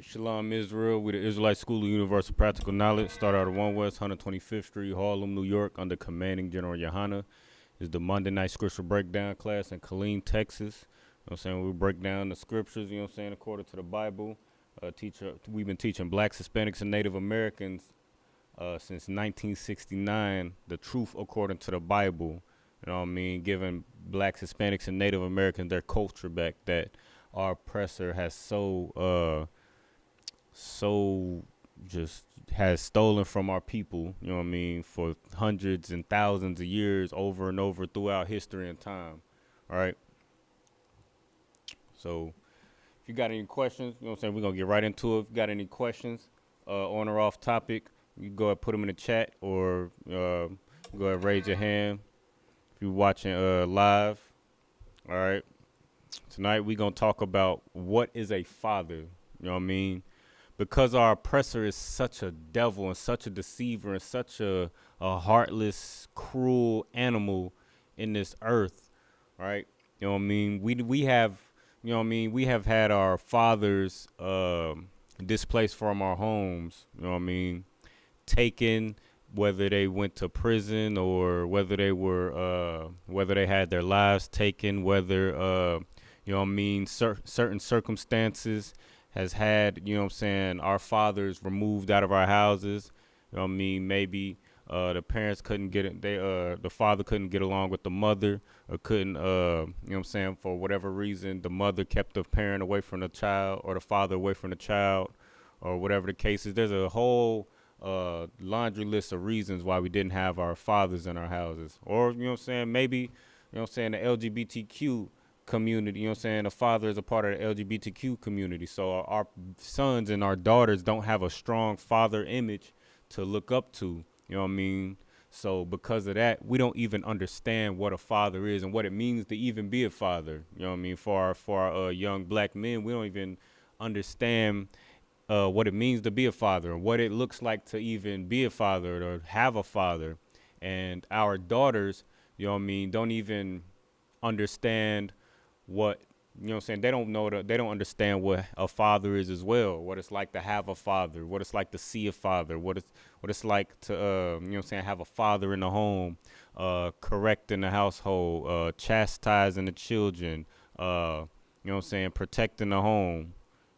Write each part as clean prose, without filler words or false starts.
Right, Shalom Israel. We the Israelite School of Universal Practical Knowledge. Start out of 1 West 125th Street, Harlem, New York, under Commanding General Yohana. Is the Monday night scripture breakdown class in Killeen, Texas. You know what I'm saying? We break down the scriptures, you know what I'm saying, according to the Bible. We've been teaching blacks, Hispanics, and Native Americans since 1969, the truth according to the Bible. You know what I mean? Giving blacks, Hispanics, and Native Americans their culture back that our oppressor has so just has stolen from our people, you know what I mean, for hundreds and thousands of years over and over throughout history and time. All right. So if you got any questions, you know what I'm saying, we're going to get right into it. If you got any questions on or off topic, you go ahead and put them in the chat or go ahead and raise your hand if you're watching live. All right. Tonight we're going to talk about what is a father, you know what I mean? Because our oppressor is such a devil and such a deceiver and such a heartless, cruel animal in this earth, right? You know what I mean? We have, you know what I mean? We have had our fathers displaced from our homes, you know what I mean? Taken, whether they went to prison or whether they were, whether they had their lives taken, whether, you know what I mean, certain circumstances has had, you know what I'm saying, our fathers removed out of our houses. You know what I mean? Maybe the parents couldn't get it. The father couldn't get along with the mother or couldn't, you know what I'm saying, for whatever reason, the mother kept the parent away from the child or the father away from the child or whatever the case is. There's a whole laundry list of reasons why we didn't have our fathers in our houses. Or, you know what I'm saying, maybe, you know what I'm saying, the LGBTQ community, you know what I'm saying, the father is a part of the LGBTQ community, so our sons and our daughters don't have a strong father image to look up to, you know what I mean? So because of that, we don't even understand what a father is and what it means to even be a father, you know what I mean? For our young black men, we don't even understand what it means to be a father, what it looks like to even be a father or have a father. And our daughters, you know what I mean, don't even understand what, you know what I'm saying, they don't understand what a father is as well, what it's like to have a father, what it's like to see a father, what it's like to, you know what I'm saying, have a father in the home, correcting the household, chastising the children, you know what I'm saying, protecting the home,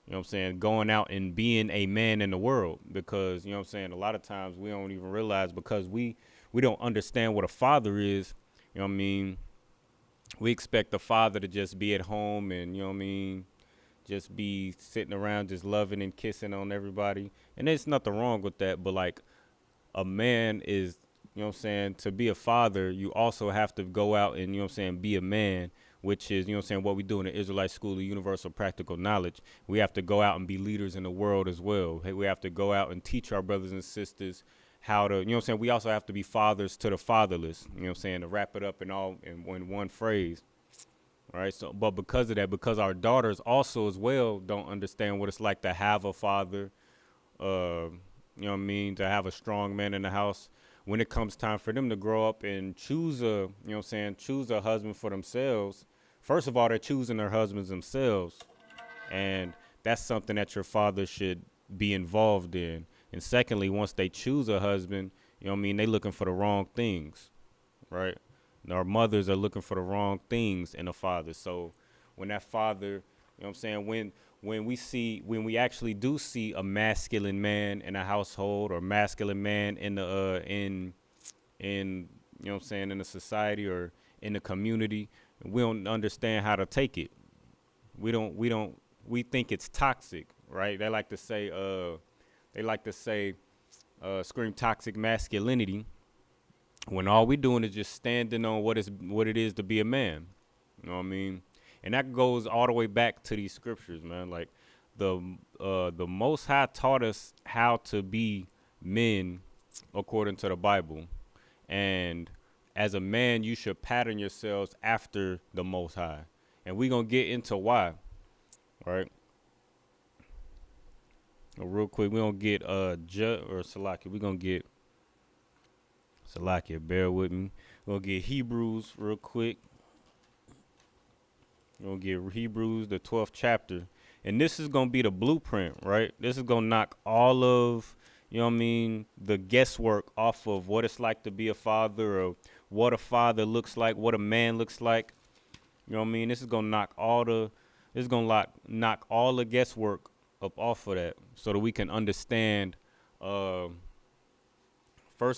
you know what I'm saying, going out and being a man in the world, because, you know what I'm saying, a lot of times we don't even realize because we don't understand what a father is, you know what I mean. We expect the father to just be at home and, you know what I mean, just be sitting around just loving and kissing on everybody. And there's nothing wrong with that. But like a man is, you know what I'm saying, to be a father, you also have to go out and, you know what I'm saying, be a man, which is, you know what I'm saying, what we do in the Israelite School of Universal Practical Knowledge. We have to go out and be leaders in the world as well. Hey, we have to go out and teach our brothers and sisters how to, you know what I'm saying, we also have to be fathers to the fatherless, you know what I'm saying, to wrap it up in one phrase, right? So, but because of that, because our daughters also as well don't understand what it's like to have a father, you know what I mean, to have a strong man in the house, when it comes time for them to grow up and choose a, you know what I'm saying, choose a husband for themselves, first of all, they're choosing their husbands themselves, and that's something that your father should be involved in. And secondly, once they choose a husband, you know what I mean, they looking for the wrong things, right? And our mothers are looking for the wrong things in a father. So when that father, you know what I'm saying, when we actually do see a masculine man in a household or masculine man in the in you know what I'm saying, in the society or in the community, we don't understand how to take it. We think it's toxic, right? They like to say scream toxic masculinity, when all we doing is just standing on what it is to be a man. You know what I mean? And that goes all the way back to these scriptures, man. Like the Most High taught us how to be men according to the Bible. And as a man, you should pattern yourselves after the Most High. And we're going to get into why, right? Real quick, we don't get Salakia. We're gonna get Salakia. Bear with me. We're gonna get Hebrews real quick. We're gonna get Hebrews, the 12th chapter, And this is going to be the blueprint, right? This is going to knock all of, you know what I mean, the guesswork off of what it's like to be a father, or what a father looks like, what a man looks like. You know what I mean? This is going to knock all the guesswork up off of that, so that we can understand, first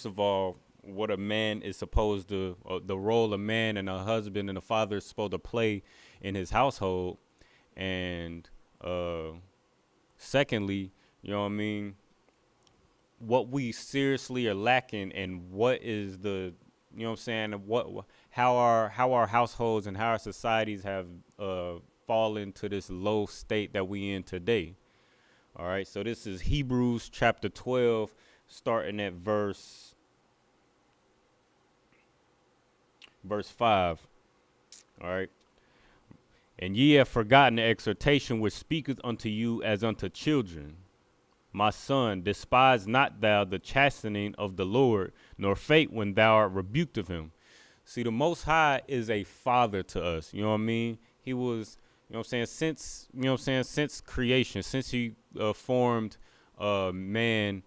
of all, what a man is supposed to, the role a man and a husband and a father is supposed to play in his household. And secondly, you know what I mean, what we seriously are lacking, and what is the, you know what I'm saying, how our households and how our societies have fallen to this low state that we in today. All right, so this is Hebrews chapter 12, starting at verse 5. All right. And ye have forgotten the exhortation which speaketh unto you as unto children. My son, despise not thou the chastening of the Lord, nor faint when thou art rebuked of him. See, the Most High is a father to us. You know what I mean? He was, you know what I'm saying, since creation, since he formed man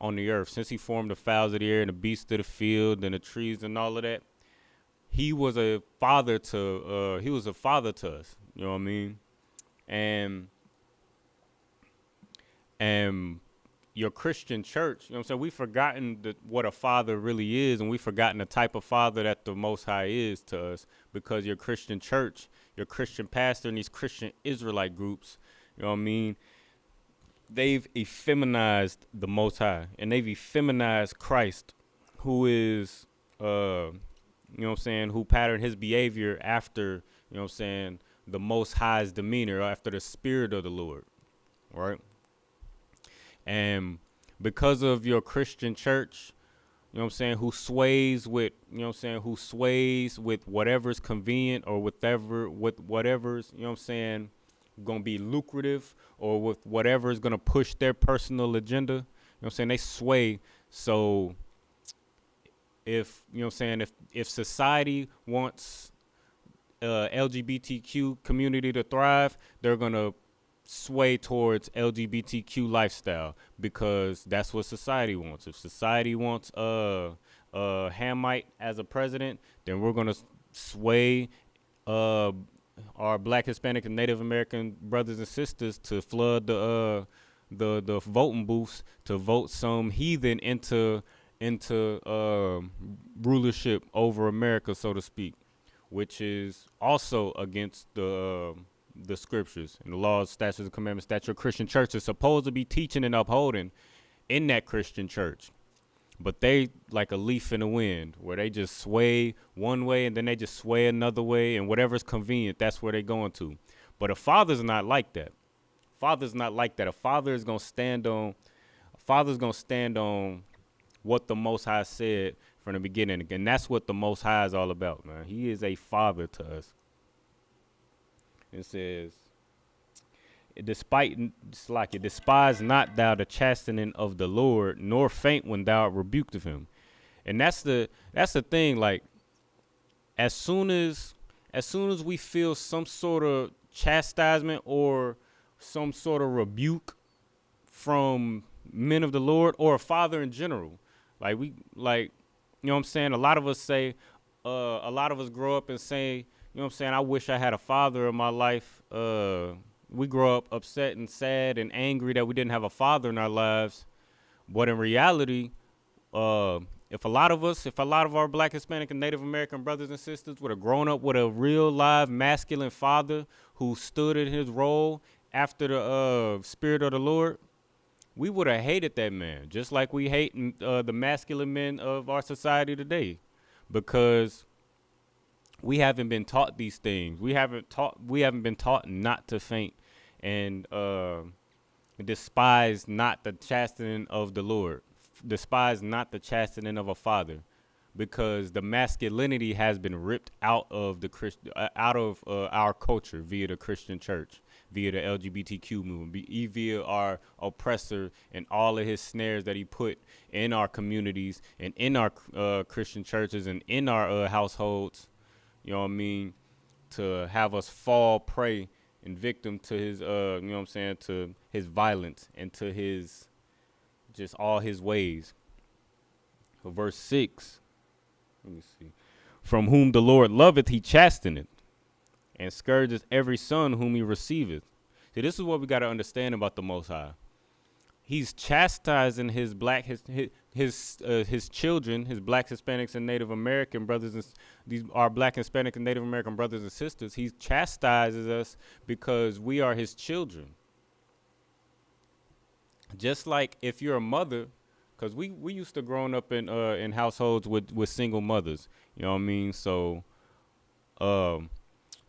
on the earth, since he formed the fowls of the air and the beasts of the field and the trees and all of that, he was a father to us. You know what I mean? And your Christian church, you know what I'm saying, we've forgotten what a father really is, and we've forgotten the type of father that the Most High is to us, because your Christian church, your Christian pastor, and these Christian Israelite groups, you know what I mean, they've effeminized the Most High, and they've effeminized Christ, who is, you know what I'm saying, who patterned his behavior after, you know what I'm saying, the Most High's demeanor, after the Spirit of the Lord, right? And because of your Christian church, you know what I'm saying, who sways with, you know what I'm saying, who sways with whatever's convenient, or with whatever's, you know what I'm saying, going to be lucrative, or with whatever is going to push their personal agenda, you know what I'm saying, they sway. So if, you know what I'm saying, if society wants LGBTQ community to thrive, they're going to sway towards LGBTQ lifestyle, because that's what society wants. If society wants Hamite as a president, then we're going to sway our Black, Hispanic, and Native American brothers and sisters to flood the voting booths to vote some heathen into rulership over America, so to speak, which is also against the scriptures and the laws, statutes, and commandments that your Christian church is supposed to be teaching and upholding in that Christian church. But they like a leaf in the wind, where they just sway one way and then they just sway another way, and whatever's convenient, that's where they're going to. But a father's not like that. Father's not like that. A father is going to stand on what the Most High said from the beginning. And that's what the Most High is all about, man. He is a father to us. It says, despise not thou the chastening of the Lord, nor faint when thou art rebuked of him. And that's the thing. Like, as soon as we feel some sort of chastisement or some sort of rebuke from men of the Lord, or a father in general, you know what I'm saying? A lot of us grow up and say, you know what I'm saying, I wish I had a father in my life. We grow up upset and sad and angry that we didn't have a father in our lives. But in reality, if a lot of our Black, Hispanic, and Native American brothers and sisters would have grown up with a real live masculine father who stood in his role after the Spirit of the Lord, we would have hated that man, just like we hate the masculine men of our society today, because we haven't been taught these things. We haven't been taught not to faint and despise not the chastening of the Lord. Despise not the chastening of a father, because the masculinity has been ripped out of our culture via the Christian church, via the LGBTQ movement, via our oppressor and all of his snares that he put in our communities and in our Christian churches and in our households. You know what I mean? To have us fall prey and victim to his, you know what I'm saying, to his violence and to his, just all his ways. So verse 6, let me see. From whom the Lord loveth, he chasteneth, and scourgeth every son whom he receiveth. See, this is what we got to understand about the Most High. He's chastising his black, his children, his black, Hispanics, and Native American brothers, and these are black, Hispanic, and Native American brothers and sisters. He chastises us because we are his children. Just like if you're a mother, because we used to growing up in households with single mothers, you know what I mean? So you know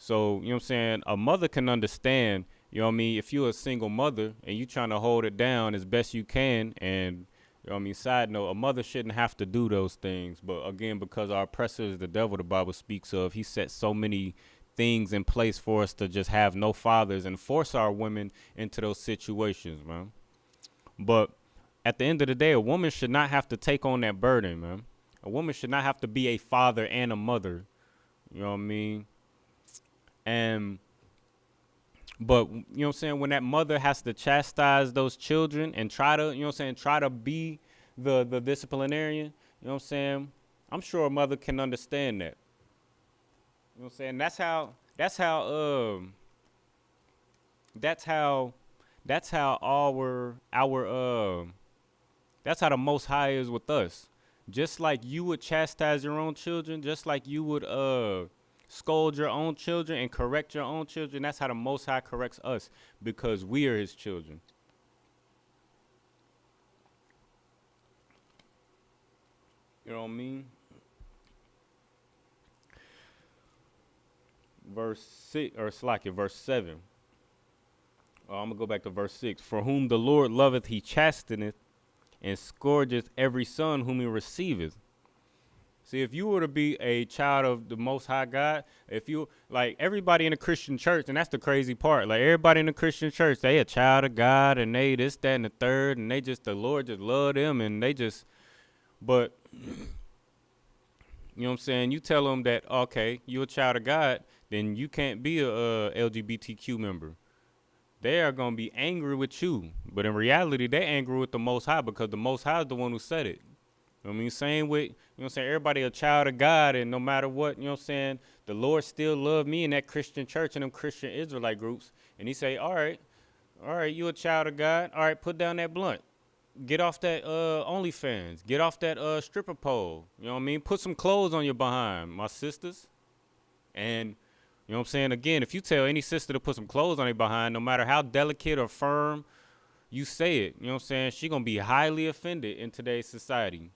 what I'm saying? A mother can understand, you know what I mean, if you're a single mother and you trying to hold it down as best you can, and you know what I mean, side note, a mother shouldn't have to do those things. But again, because our oppressor is the devil, the Bible speaks of, he set so many things in place for us to just have no fathers and force our women into those situations, man. But at the end of the day, a woman should not have to take on that burden, man. A woman should not have to be a father and a mother. You know what I mean? But, you know what I'm saying, when that mother has to chastise those children and try to, you know what I'm saying, try to be the disciplinarian, you know what I'm saying, I'm sure a mother can understand that. You know what I'm saying? That's how the Most High is with us. Just like you would chastise your own children, just like you would scold your own children and correct your own children, that's how the Most High corrects us, because we are his children. You know what I mean? Verse 6, or Slakia, verse 7. I'm going to go back to verse 6. For whom the Lord loveth, he chasteneth, and scourgeth every son whom he receiveth. See, if you were to be a child of the Most High God, if you, like everybody in the Christian church, and that's the crazy part, like everybody in the Christian church, they a child of God, and they this, that, and the third, and they just, the Lord just love them, and they just, but, you know what I'm saying, you tell them that, okay, you're a child of God, then you can't be a LGBTQ member. They are going to be angry with you, but in reality, they're angry with the Most High, because the Most High is the one who said it. You know what I mean? Same with, you know what I'm saying, everybody a child of God, and no matter what, you know what I'm saying, the Lord still love me in that Christian church and them Christian Israelite groups. And he say, all right, you a child of God. All right, put down that blunt. Get off that OnlyFans. Get off that stripper pole. You know what I mean? Put some clothes on your behind, my sisters. And, you know what I'm saying, again, if you tell any sister to put some clothes on her behind, no matter how delicate or firm you say it, you know what I'm saying, she going to be highly offended in today's society.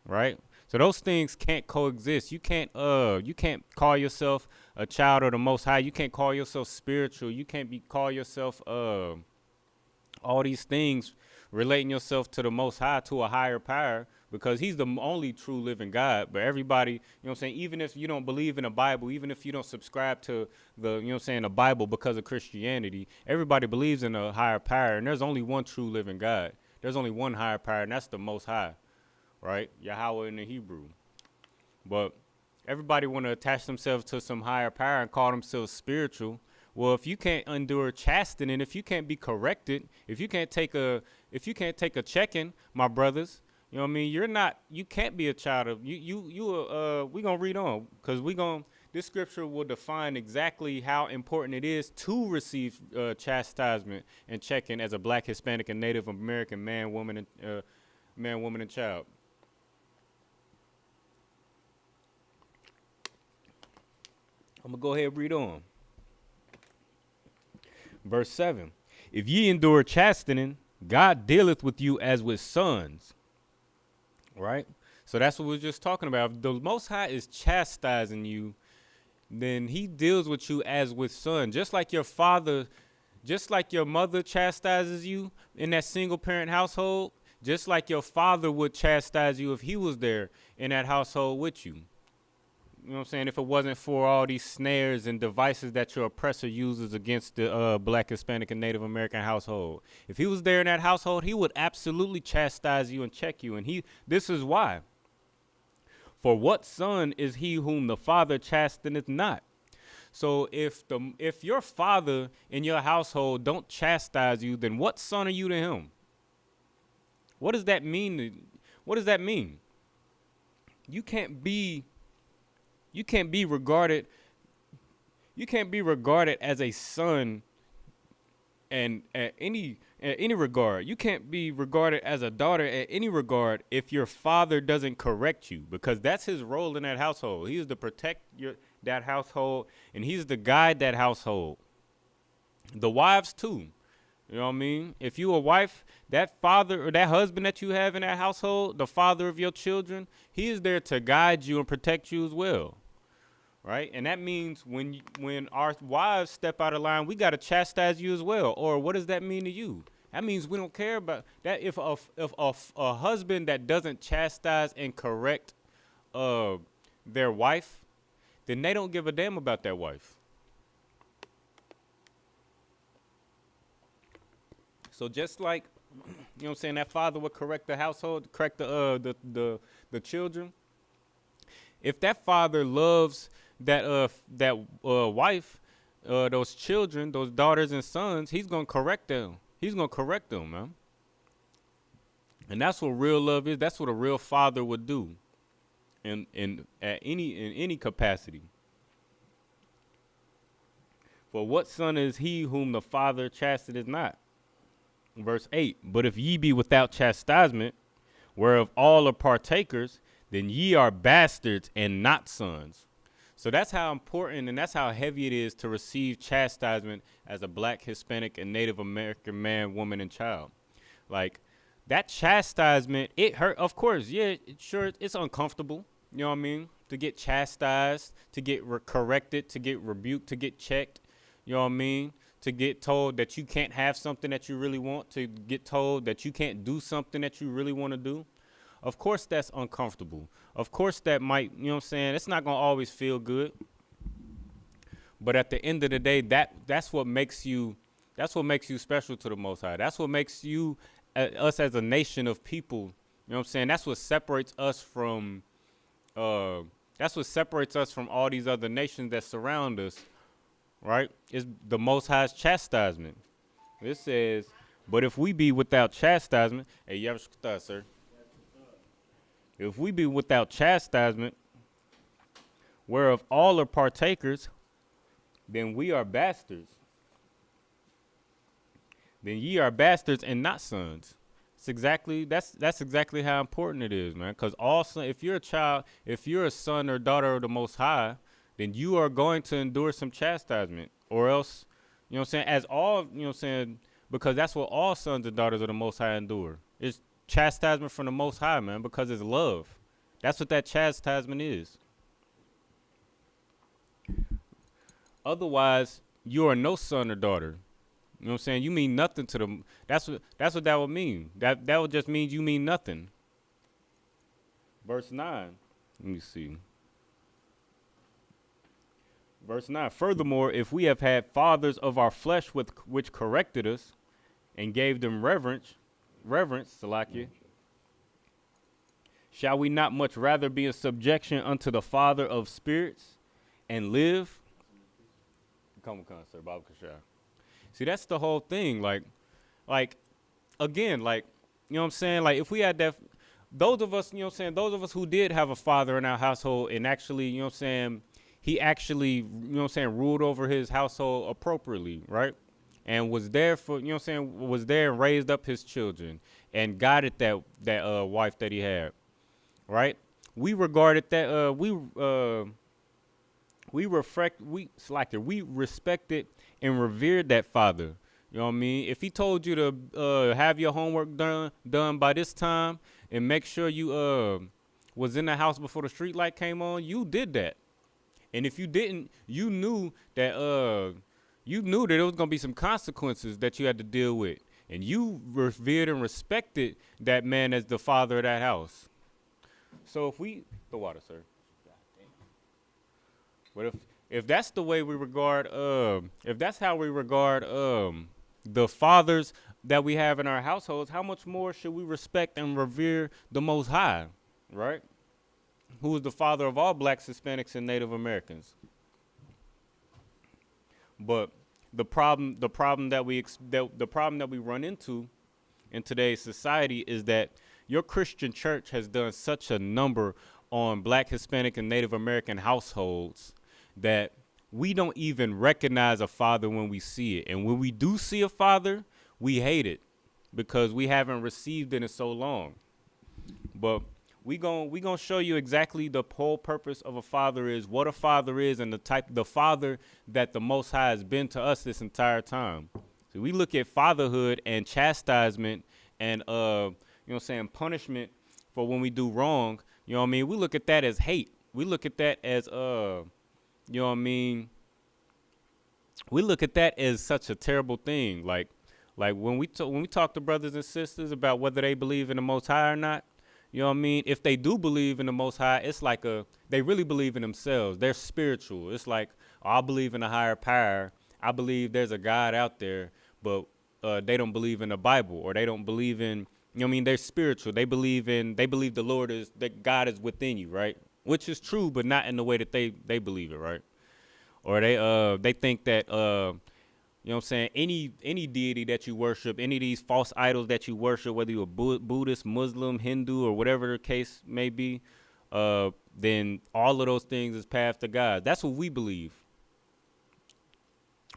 Right? So those things can't coexist. You can't call yourself a child of the Most High. You can't call yourself spiritual. You can't call yourself all these things, relating yourself to the Most High, to a higher power, because he's the only true living God. But everybody, you know what I'm saying, even if you don't believe in the Bible, even if you don't subscribe to the, you know what I'm saying, the Bible because of Christianity, everybody believes in a higher power, and there's only one true living God. There's only one higher power, and that's the Most High. Right? Yahweh in the Hebrew. But everybody want to attach themselves to some higher power and call themselves spiritual. Well, if you can't endure chastening, if you can't be corrected, if you can't take a checking, my brothers, you know what I mean? You can't be a child of, we going to read on, because this scripture will define exactly how important it is to receive chastisement and checking as a black, Hispanic, and Native American man, woman, and child. I'm going to go ahead and read on. Verse 7. If ye endure chastening, God dealeth with you as with sons. Right? So that's what we were just talking about. If the Most High is chastising you, then he deals with you as with son. Just like your mother chastises you in that single parent household, just like your father would chastise you if he was there in that household with you. You know what I'm saying? If it wasn't for all these snares and devices that your oppressor uses against the black, Hispanic, and Native American household. If he was there in that household, he would absolutely chastise you and check you. And this is why. For what son is he whom the father chasteneth not? So if your father in your household don't chastise you, then what son are you to him? What does that mean? What does that mean? You can't be regarded as a son and at any regard. You can't be regarded as a daughter at any regard if your father doesn't correct you, because that's his role in that household. He is to protect that household, and he's to guide that household. The wives too. You know what I mean? If you a wife, that father or that husband that you have in that household, the father of your children, he is there to guide you and protect you as well. Right? And that means when our wives step out of line, we got to chastise you as well. Or what does that mean to you? That means we don't care about that. If a husband that doesn't chastise and correct their wife, then they don't give a damn about their wife. So just like, you know what I'm saying, that father would correct the household, correct the children. If that father loves that wife, those children, those daughters and sons, he's gonna correct them. He's gonna correct them, man. And that's what real love is. That's what a real father would do, in any capacity. For what son is he whom the father chasteneth not? Verse 8, but if ye be without chastisement, whereof all are partakers, then ye are bastards and not sons. So that's how important and that's how heavy it is to receive chastisement as a black, Hispanic, and Native American man, woman, and child. Like, that chastisement, it hurt. Of course, yeah, it's uncomfortable. You know what I mean? To get chastised, to get corrected, to get rebuked, to get checked. You know what I mean? To get told that you can't have something that you really want, to get told that you can't do something that you really want to do. Of course, that's uncomfortable. Of course, that might, you know what I'm saying, it's not going to always feel good. But at the end of the day, that's what makes you special to the Most High. That's what makes you, us as a nation of people, you know what I'm saying, that's what separates us from all these other nations that surround us. Right? It's the Most High's chastisement. It says, but if we be without chastisement, hey, you ever start, sir? If we be without chastisement, whereof all are partakers, then we are bastards. Then ye are bastards and not sons. That's exactly how important it is, man. Because if you're a child, if you're a son or daughter of the Most High, then you are going to endure some chastisement, or else, you know what I'm saying, because that's what all sons and daughters of the Most High endure. It's chastisement from the Most High, man, because it's love. That's what that chastisement is. Otherwise, you are no son or daughter. You know what I'm saying? You mean nothing to them. That's what that would mean. That would just mean you mean nothing. Verse 9. Let me see. Verse 9, furthermore, if we have had fathers of our flesh which corrected us and gave them reverence, Salakia, shall we not much rather be in subjection unto the Father of spirits and live? Come on, sir, Baba Kashar. See, that's the whole thing. Like, again, like, you know what I'm saying? Like, if we had that, those of us, you know what I'm saying, those of us who did have a father in our household and actually, you know what I'm saying, he actually, you know what I'm saying, ruled over his household appropriately, right? And was there for, you know what I'm saying, was there and raised up his children and guided that wife that he had, right? We regarded that, we respected and revered that father. You know what I mean? If he told you to have your homework done by this time and make sure you was in the house before the street light came on, you did that. And if you didn't, you knew that there was gonna be some consequences that you had to deal with, and you revered and respected that man as the father of that house. So the water, sir. But if that's the way we regard, if that's how we regard the fathers that we have in our households, how much more should we respect and revere the Most High, right? Who is the father of all blacks, Hispanics, and Native Americans. But the problem that the problem that we run into in today's society is that your Christian church has done such a number on Black, Hispanic, and Native American households that we don't even recognize a father when we see it. And when we do see a father, we hate it because we haven't received it in so long. But we gonna show you exactly the whole purpose of a father is, what a father is, and the father that the Most High has been to us this entire time. So we look at fatherhood and chastisement and punishment for when we do wrong. You know what I mean? We look at that as hate. We look at that as you know what I mean? We look at that as such a terrible thing. Like when we talk to brothers and sisters about whether they believe in the Most High or not, you know what I mean? If they do believe in the Most High, it's like they really believe in themselves. They're spiritual. It's like, oh, I believe in a higher power. I believe there's a God out there, but they don't believe in the Bible, or they don't believe in, you know what I mean? They're spiritual. They believe the Lord is, that God is within you, right? Which is true, but not in the way that they believe it, right? Or they think that, you know what I'm saying, any deity that you worship, any of these false idols that you worship, whether you're Buddhist, Muslim, Hindu, or whatever the case may be, then all of those things is path to God. That's what we believe.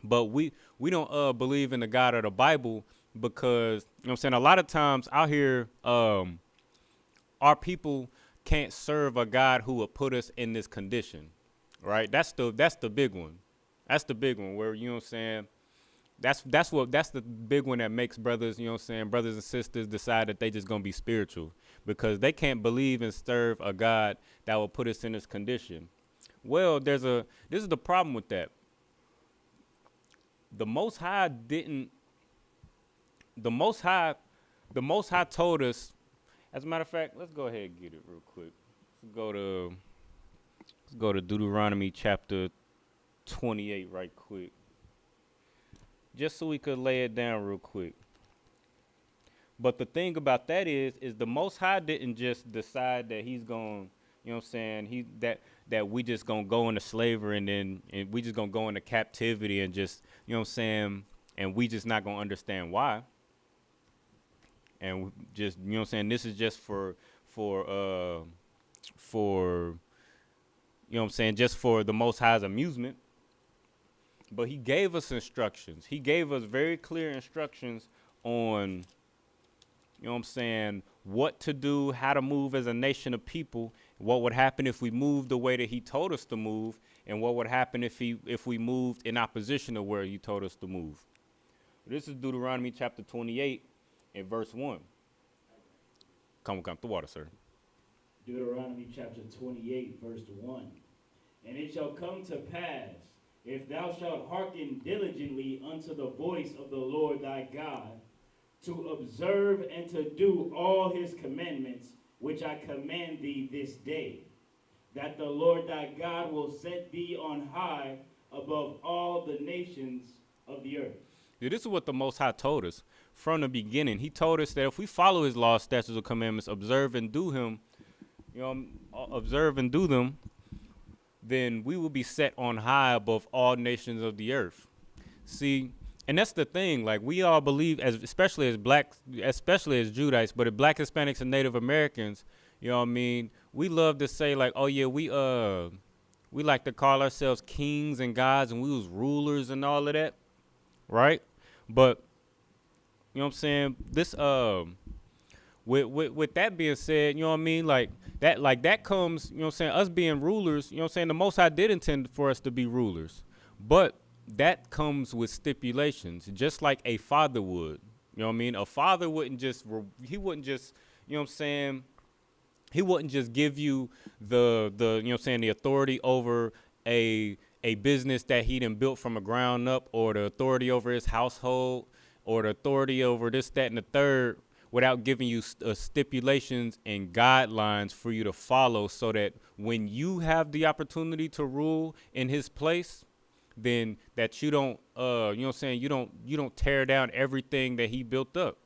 But we don't believe in the God of the Bible because, you know what I'm saying, a lot of times out here, our people can't serve a God who will put us in this condition, right? That's the big one. That's the big one where, you know what I'm saying, that's the big one that makes brothers, you know what I'm saying, brothers and sisters decide that they just gonna be spiritual because they can't believe and serve a God that will put us in this condition. Well, this is the problem with that. The Most High told us, as a matter of fact, let's go ahead and get it real quick. Let's go to Deuteronomy chapter 28 right quick. Just so we could lay it down real quick. But the thing about that is the Most High didn't just decide that he's going, you know what I'm saying, that we just going to go into slavery and we just going to go into captivity and just, you know what I'm saying, and we just not going to understand why. And just, you know what I'm saying, this is just for you know what I'm saying, just for the Most High's amusement. But he gave us instructions. He gave us very clear instructions on, you know what I'm saying, what to do, how to move as a nation of people, what would happen if we moved the way that he told us to move, and what would happen if we moved in opposition to where he told us to move. This is Deuteronomy chapter 28 and verse 1. Come the water, sir. Deuteronomy chapter 28, verse 1. And it shall come to pass, if thou shalt hearken diligently unto the voice of the Lord thy God, to observe and to do all his commandments, which I command thee this day, that the Lord thy God will set thee on high above all the nations of the earth. Yeah, this is what the Most High told us from the beginning. He told us that if we follow his laws, statutes, and commandments, observe and do them, then we will be set on high above all nations of the earth. See, and that's the thing. Like, we all believe, especially as Judites, but as Black, Hispanics, and Native Americans, you know what I mean, we love to say, like, oh yeah, we like to call ourselves kings and gods, and we was rulers and all of that, right? But you know what I'm saying, this with that being said, you know what I mean, like that comes, you know what I'm saying, us being rulers, you know what I'm saying, the Most High did intend for us to be rulers, but that comes with stipulations, just like a father would. You know what I mean? A father wouldn't just, you know what I'm saying, he wouldn't just give you the you know what I'm saying, the authority over a business that he done built from the ground up, or the authority over his household, or the authority over this, that, and the third, without giving you stipulations and guidelines for you to follow, so that when you have the opportunity to rule in his place, then that you don't, you know what I'm saying, you don't tear down everything that he built up.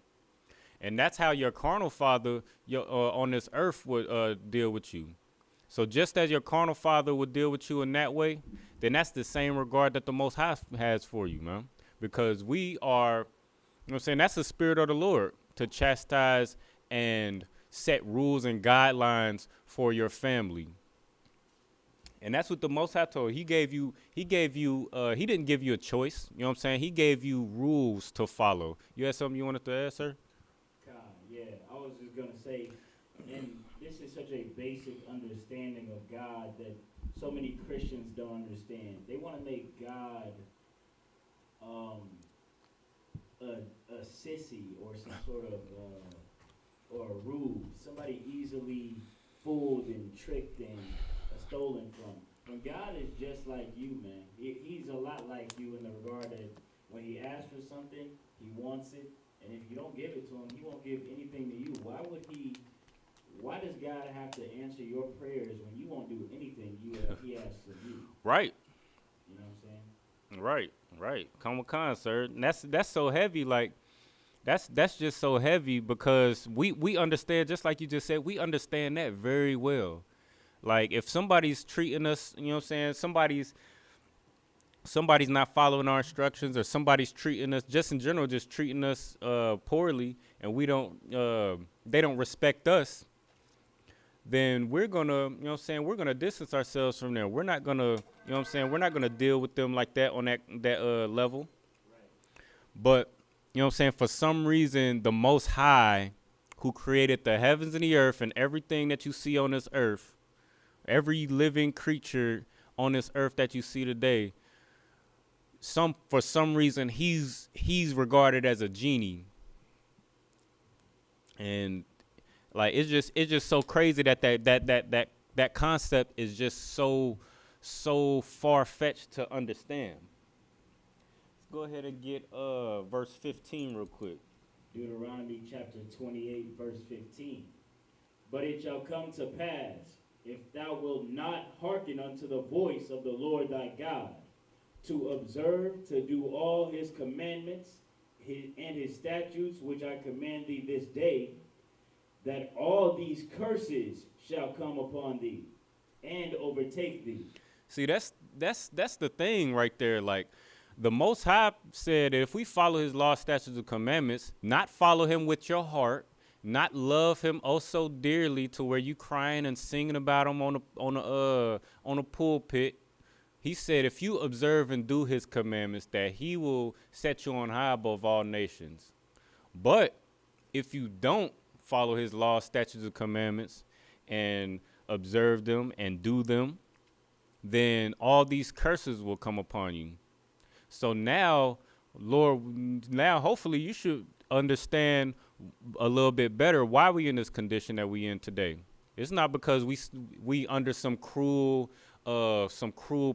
And that's how your carnal father on this earth would deal with you. So just as your carnal father would deal with you in that way, then that's the same regard that the Most High has for you, man. Because we are, you know what I'm saying, that's the spirit of the Lord to chastise and set rules and guidelines for your family. And that's what the Most High told. He didn't give you a choice. You know what I'm saying? He gave you rules to follow. You had something you wanted to add, sir? God, yeah, I was just going to say, and this is such a basic understanding of God that so many Christians don't understand. They want to make God a sissy or some sort of, or a rube, somebody easily fooled and tricked and stolen from. When God is just like you, man, he's a lot like you in the regard that when he asks for something, he wants it, and if you don't give it to him, he won't give anything to you. Why does God have to answer your prayers when you won't do anything he asks of you? Right. You know what I'm saying? Right. Come with con, sir. And that's so heavy. Like, that's just so heavy because we understand, just like you just said, we understand that very well. Like, if somebody's treating us, you know what I'm saying, somebody's not following our instructions, or somebody's treating us, just in general, just treating us poorly, and they don't respect us, then we're gonna, you know what I'm saying, we're gonna distance ourselves from them. We're not gonna, you know what I'm saying, we're not gonna deal with them like that on that level. Right. But, you know what I'm saying, for some reason, the Most High, who created the heavens and the earth and everything that you see on this earth, every living creature on this earth that you see today, for some reason he's regarded as a genie. And like, it's just so crazy that concept is just so far-fetched to understand. Let's go ahead and get verse 15 real quick. Deuteronomy chapter 28, verse 15. But it shall come to pass, if thou wilt not hearken unto the voice of the Lord thy God, to observe, to do all his commandments and his statutes, which I command thee this day, that all these curses shall come upon thee and overtake thee. See, that's the thing right there. Like, the Most High said that if we follow his law, statutes, and commandments, not follow him with your heart, not love him oh so dearly to where you crying and singing about him on a pulpit. He said, if you observe and do his commandments, that he will set you on high above all nations. But if you don't follow his law, statutes, and commandments and observe them and do them, then all these curses will come upon you. So now, Lord, hopefully you should understand a little bit better why we in this condition that we in today. It's not because we under some cruel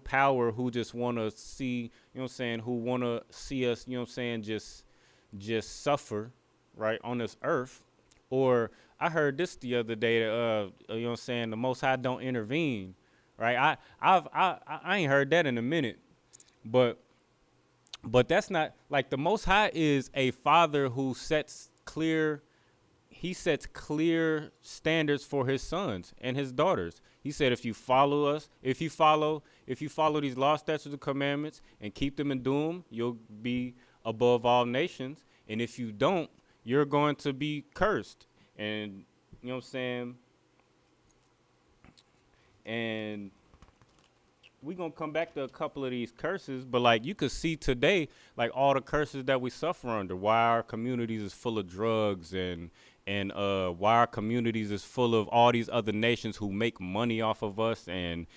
power who just want to see, you know what I'm saying, who want to see us, you know what I'm saying, just suffer, right, on this earth. Or I heard this the other day, you know what I'm saying, the Most High don't intervene, right? I ain't heard that in a minute, but that's not, like, the Most High is a father who sets clear standards for his sons and his daughters. He said, if you follow these law, statutes, and commandments and keep them and do them, you'll be above all nations. And if you don't, you're going to be cursed. And, you know what I'm saying? And we're going to come back to a couple of these curses, but, like, you could see today, like, all the curses that we suffer under, why our communities is full of drugs, and why our communities is full of all these other nations who make money off of us and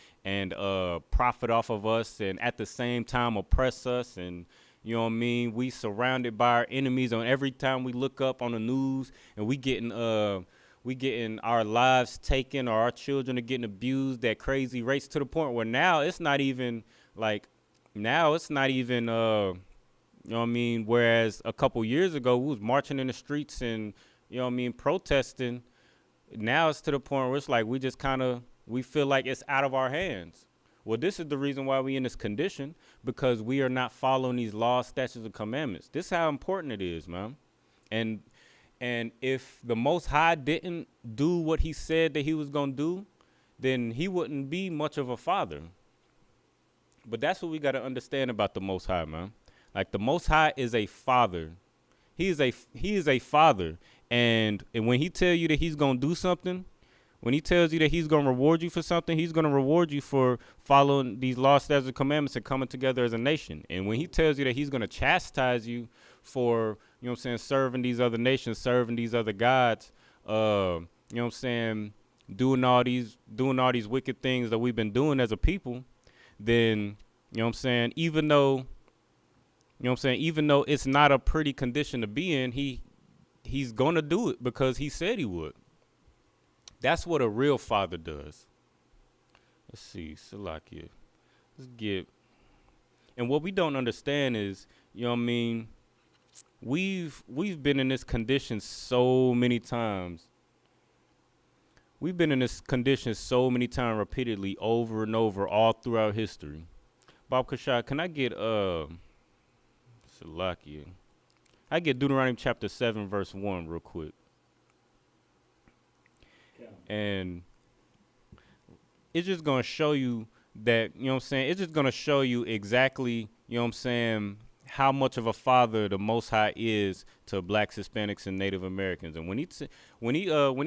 profit off of us, and at the same time oppress us. And, you know what I mean, we surrounded by our enemies on every time we look up on the news, and we getting our lives taken, or our children are getting abused at crazy rates, to the point where now it's not even you know what I mean, whereas a couple years ago we was marching in the streets and, you know what I mean, protesting. Now it's to the point where it's like we feel like it's out of our hands. Well, this is the reason why we in this condition, because we are not following these laws, statutes, and commandments. This is how important it is, man. And if the Most High didn't do what he said that he was going to do, then he wouldn't be much of a father. But that's what we got to understand about the Most High, man. Like the Most High is a father. He is a father, and when he tell you that he's gonna do something, when he tells you that he's gonna reward you for something, he's gonna reward you for following these laws, statutes, and commandments and coming together as a nation. And when he tells you that he's gonna chastise you for, you know what I'm saying, serving these other nations, serving these other gods, you know what I'm saying, doing all these wicked things that we've been doing as a people, then you know what I'm saying, even though it's not a pretty condition to be in, he's gonna do it because he said he would. That's what a real father does. Let's see, Salakia. Let's get. And what we don't understand is, you know what I mean, we've been in this condition so many times. We've been in this condition so many times repeatedly over and over all throughout history. Bob Kashad, can I get Salakia? I get Deuteronomy chapter 7 verse 1 real quick. Yeah. And it's just going to show you that, you know what I'm saying, it's just going to show you exactly, you know what I'm saying, how much of a father the Most High is to blacks, Hispanics, and Native Americans. And when he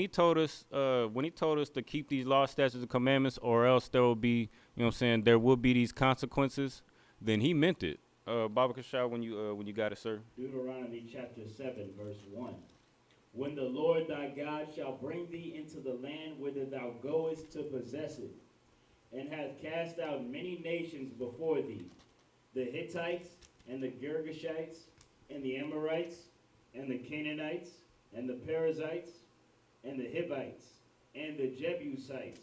told us to keep these laws, statutes, and commandments, or else there will be, you know what I'm saying, there will be these consequences, then he meant it. Baba Kashah, when you got it, sir. Deuteronomy chapter 7, verse 1. When the Lord thy God shall bring thee into the land whither thou goest to possess it, and hath cast out many nations before thee, the Hittites, and the Girgashites, and the Amorites, and the Canaanites, and the Perizzites, and the Hivites, and the Jebusites,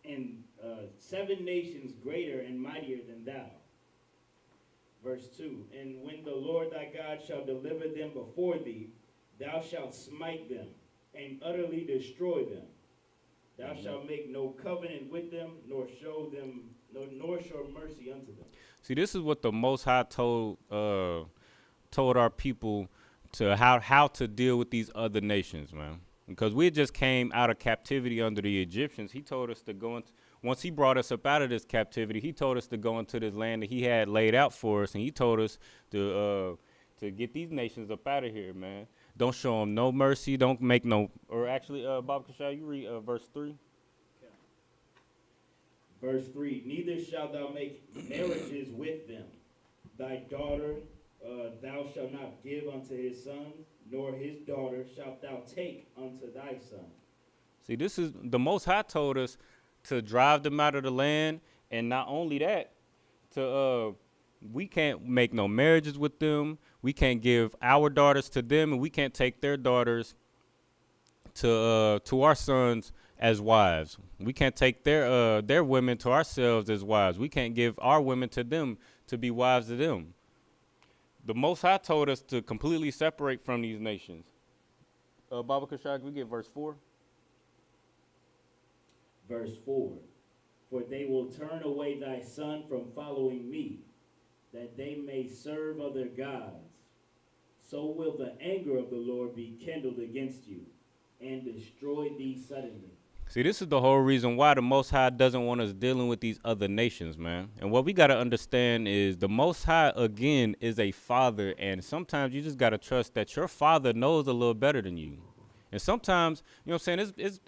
and 7 nations greater and mightier than thou. Verse 2, and when the Lord thy God shall deliver them before thee, thou shalt smite them, and utterly destroy them. Thou shalt make no covenant with them, nor show mercy unto them. See, this is what the Most High told our people to how to deal with these other nations, man. Because we just came out of captivity under the Egyptians. He told us to go into, once he brought us up out of this captivity, he told us to go into this land that he had laid out for us, and he told us to get these nations up out of here, man. Don't show them no mercy. Don't make no, or actually, Bob Kashah, you read verse 3. Verse 3, neither shalt thou make marriages with them. Thy daughter thou shalt not give unto his son, nor his daughter shalt thou take unto thy son. See, this is, the Most High told us to drive them out of the land, and not only that, we can't make no marriages with them. We can't give our daughters to them, and we can't take their daughters to our sons as wives. We can't take their women to ourselves as wives. We can't give our women to them to be wives to them. The Most High told us to completely separate from these nations. Baba Kashag, we get verse 4. Verse 4, for they will turn away thy son from following me, that they may serve other gods. So will the anger of the Lord be kindled against you, and destroy thee suddenly. See, this is the whole reason why the Most High doesn't want us dealing with these other nations, man. And what we got to understand is the Most High, again, is a father. And sometimes you just got to trust that your father knows a little better than you. And sometimes, you know what I'm saying, it's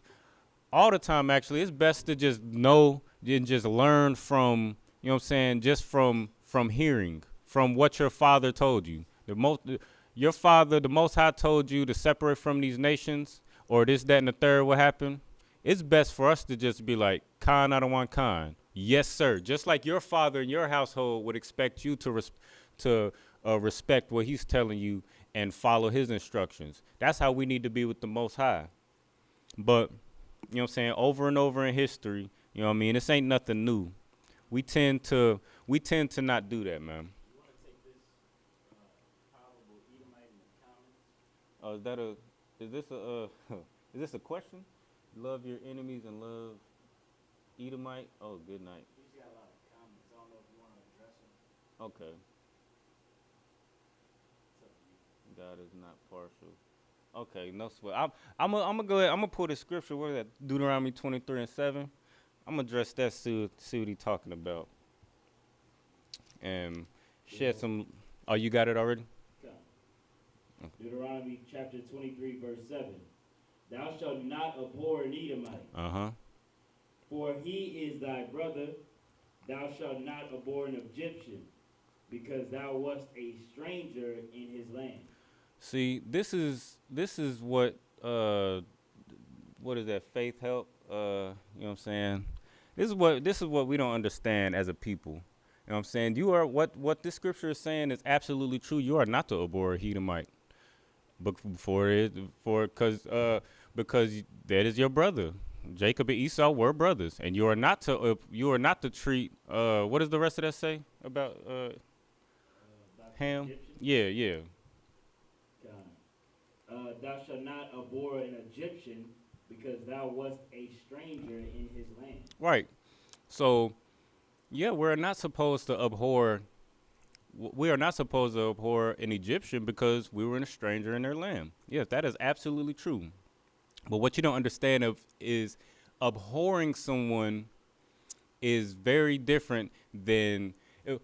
all the time, actually, it's best to just know and just learn from, you know what I'm saying, just from hearing, from what your father told you. Your father, the Most High, told you to separate from these nations, or this, that, and the third will happen. It's best for us to just be like, Khan, I don't want Khan. Yes, sir. Just like your father in your household would expect you to respect what he's telling you and follow his instructions. That's how we need to be with the Most High. But, you know what I'm saying, over and over in history, you know what I mean, this ain't nothing new. We tend to not do that, man. You want to take this parable Edomite in the comments? Is this a question? Love your enemies and love Edomite. Oh, good night. He's got a lot of comments. I don't know if you want to address them. Okay. It's up to you. God is not partial. Okay, no sweat. I'm gonna go ahead. I'm gonna pull the scripture. What is that? Deuteronomy 23:7. I'm gonna address that, see what he talking about, and shed some. Oh, you got it already? Deuteronomy chapter 23, verse 7. Thou shalt not abhor an Edomite, for he is thy brother. Thou shalt not abhor an Egyptian, because thou wast a stranger in his land. See, this is what is that? Faith help. You know what I'm saying? This is what we don't understand as a people. You know what I'm saying? You are what this scripture is saying is absolutely true. You are not to abhor a Edomite, but because that is your brother. Jacob and Esau were brothers, and you are not to treat. What does the rest of that say about Ham? Yeah. Thou shalt not abhor an Egyptian, because thou wast a stranger in his land. Right. So, yeah, we're not supposed to abhor. We are not supposed to abhor an Egyptian because we were a stranger in their land. Yes, that is absolutely true. But what you don't understand is abhorring someone is very different than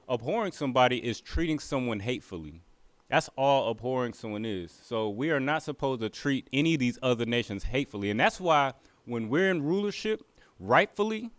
abhorring somebody is treating someone hatefully. That's all abhorring someone is. So we are not supposed to treat any of these other nations hatefully. And that's why when we're in rulership, rightfully,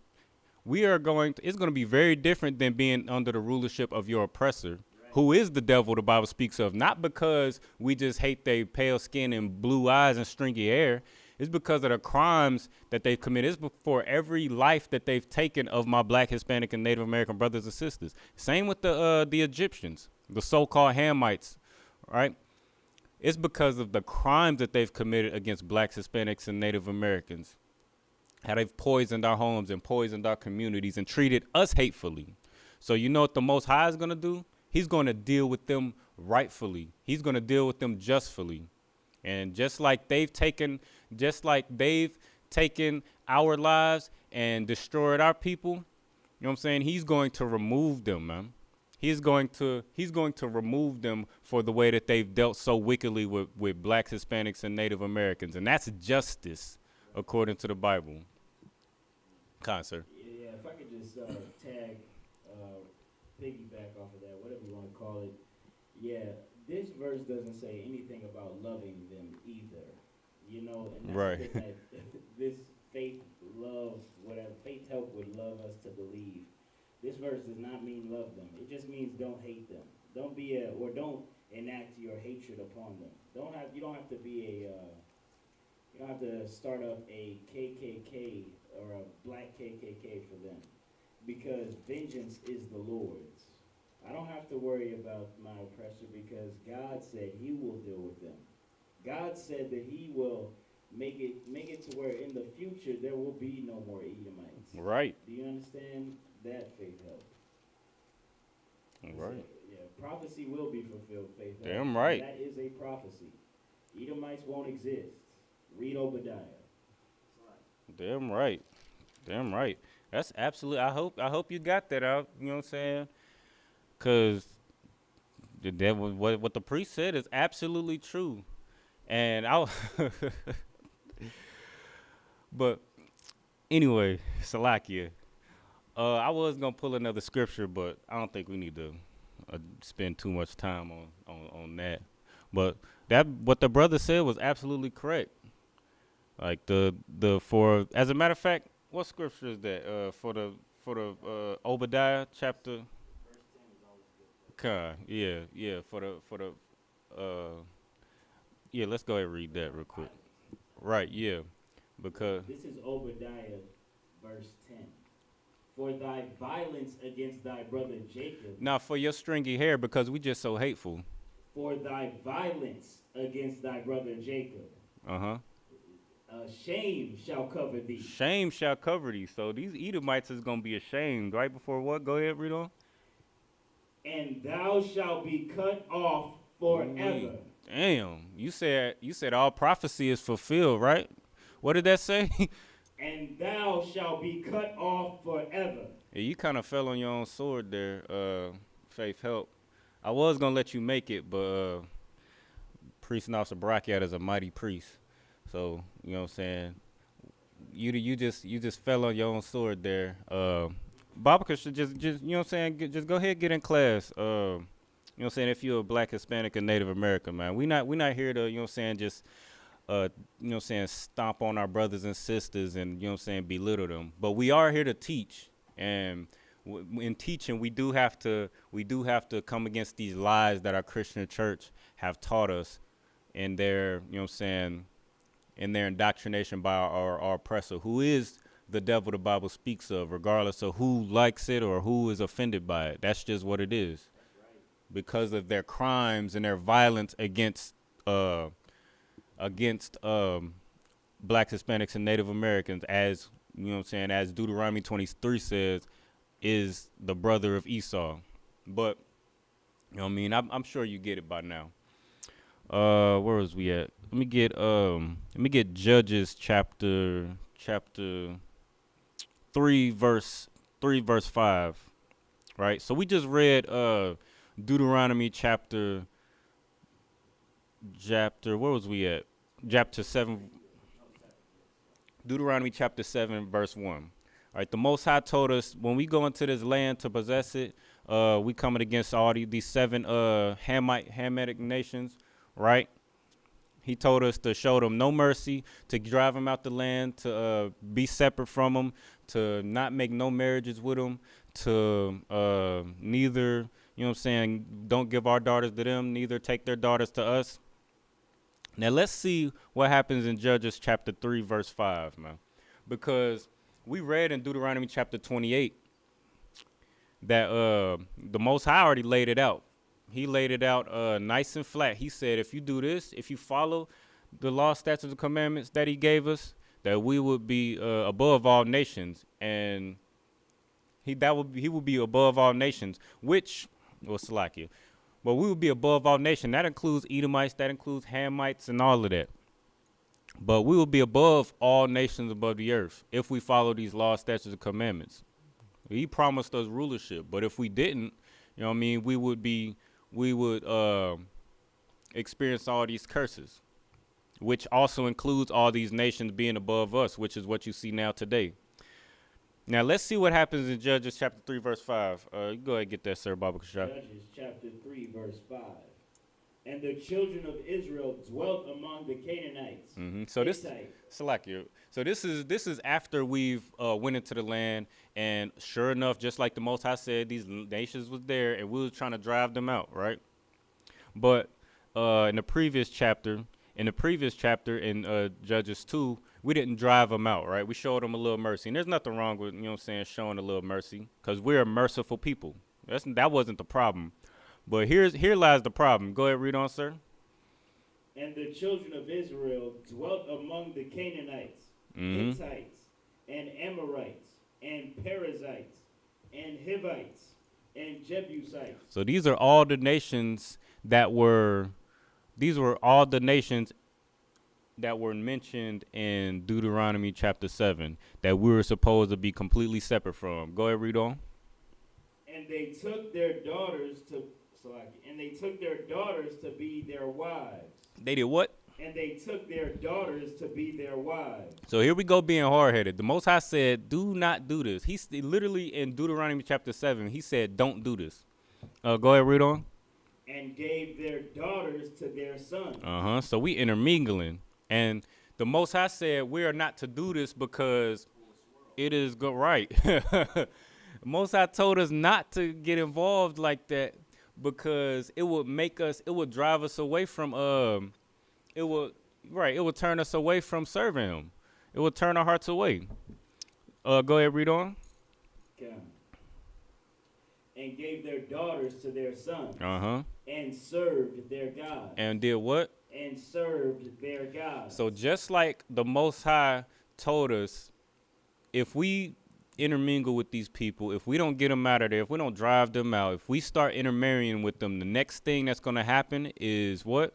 it's going to be very different than being under the rulership of your oppressor, who is the devil the Bible speaks of, not because we just hate their pale skin and blue eyes and stringy hair. It's because of the crimes that they've committed. It's for every life that they've taken of my Black, Hispanic, and Native American brothers and sisters. Same with the Egyptians, the so-called Hamites, right? It's because of the crimes that they've committed against Blacks, Hispanics, and Native Americans. How they've poisoned our homes and poisoned our communities and treated us hatefully. So you know what the Most High is going to do? He's going to deal with them rightfully. He's going to deal with them justly. And just like they've taken our lives and destroyed our people, you know what I'm saying? He's going to remove them, man. He's going to remove them for the way that they've dealt so wickedly with Blacks, Hispanics, and Native Americans. And that's justice according to the Bible. Sir. Yeah, if I could just tag, piggyback off of that, whatever you want to call it. Yeah, this verse doesn't say anything about loving them either. You know, and that's right. The thing that this faith help would love us to believe. This verse does not mean love them. It just means don't hate them. Don't enact your hatred upon them. You don't have to start up a KKK or a black KKK for them, because vengeance is the Lord's. I don't have to worry about my oppressor, because God said he will deal with them. God said that he will make it to where in the future there will be no more Edomites. Right. Do you understand that, Faith Help? Right. So, yeah, prophecy will be fulfilled, Faith Help. Damn right. That is a prophecy. Edomites won't exist. Read Obadiah. Damn right. Damn right. That's absolutely. I hope you got that out. You know what I'm saying? Because what the priest said is absolutely true, and but anyway, Salakia. I was gonna pull another scripture, but I don't think we need to spend too much time on that. But what the brother said was absolutely correct. Like as a matter of fact, what scripture is that? For the Obadiah chapter. Let's go ahead and read that real quick. Right, yeah, because this is Obadiah, verse 10. For thy violence against thy brother Jacob. Now, for your stringy hair, because we just so hateful. For thy violence against thy brother Jacob. Shame shall cover thee. Shame shall cover thee. So these Edomites is gonna be ashamed right before what? Go ahead, read on. And thou shalt be cut off forever. Damn, you said all prophecy is fulfilled, right? What did that say? And thou shalt be cut off forever. Yeah, you kind of fell on your own sword there, Faith Help. I was gonna let you make it, but Priest Officer Brackyat is a mighty priest. So, you know what I'm saying? you just fell on your own sword there. Babaka should just you know what I'm saying. Just go ahead, get in class. You know what I'm saying? If you're a Black, Hispanic, or Native American, man, we not here to, you know what I'm saying, just you know what I'm saying, stomp on our brothers and sisters and, you know what I'm saying, belittle them. But we are here to teach. And in teaching, we do have to come against these lies that our Christian church have taught us in their, you know what I'm saying, in their indoctrination by our oppressor, who is the devil the Bible speaks of, regardless of who likes it or who is offended by it. That's just what it is. Because of their crimes and their violence against Blacks, Hispanics, and Native Americans, as you know what I'm saying, as Deuteronomy 23 says, is the brother of Esau. But you know what I mean, I'm sure you get it by now. Where was we at? Let me get Judges chapter 3 verse 5. Right? So we just read Deuteronomy chapter where was we at? Chapter 7. Deuteronomy chapter 7 verse 1. All right, the Most High told us when we go into this land to possess it, we coming against all these 7 Hamitic nations, right? He told us to show them no mercy, to drive them out the land, to be separate from them, to not make no marriages with them, to neither, you know what I'm saying, don't give our daughters to them, neither take their daughters to us. Now let's see what happens in Judges chapter 3 verse 5, man. Because we read in Deuteronomy chapter 28 that the Most High already laid it out. He laid it out nice and flat. He said, if you do this, if you follow the law, statutes, and commandments that he gave us, that we would be above all nations. And he would be above all nations, which was Salakia. But we would be above all nations. That includes Edomites, that includes Hamites, and all of that. But we will be above all nations above the earth if we follow these laws, statutes, and commandments. He promised us rulership, but if we didn't, you know what I mean, we would experience all these curses, which also includes all these nations being above us, which is what you see now today. Now let's see what happens in Judges chapter 3 verse 5. You go ahead and get that, sir, Baba Kashaf. Judges chapter 3 verse 5. And the children of Israel dwelt among the Canaanites. Mm-hmm. So this, Salakia. So this is after we've went into the land, and sure enough, just like the Most High said, these nations was there, and we was trying to drive them out, right? But in the previous chapter in Judges 2, we didn't drive them out, right? We showed them a little mercy, and there's nothing wrong with, you know what I'm saying, showing a little mercy, because we're a merciful people. That wasn't the problem. But here lies the problem. Go ahead, read on, sir. And the children of Israel dwelt among the Canaanites, Hittites, and Amorites, and Perizzites, and Hivites, and Jebusites. So these are all the nations that were mentioned in Deuteronomy chapter 7 that we were supposed to be completely separate from. Go ahead, read on. And they took their daughters to be their wives. They did what? And they took their daughters to be their wives. So here we go being hard-headed. The Most High said, do not do this. He's literally in Deuteronomy chapter 7. He said, don't do this. Go ahead, read on. And gave their daughters to their sons. So we intermingling. And the Most High said we are not to do this because it is good, right? The Most High told us not to get involved like that because it would drive us away from, it would turn us away from serving him. It would turn our hearts away. Go ahead, read on. Okay. And gave their daughters to their sons. And served their gods. And did what? And served their gods. So just like the Most High told us, if we intermingle with these people, if we don't get them out of there, if we don't drive them out, if we start intermarrying with them, the next thing that's going to happen is what?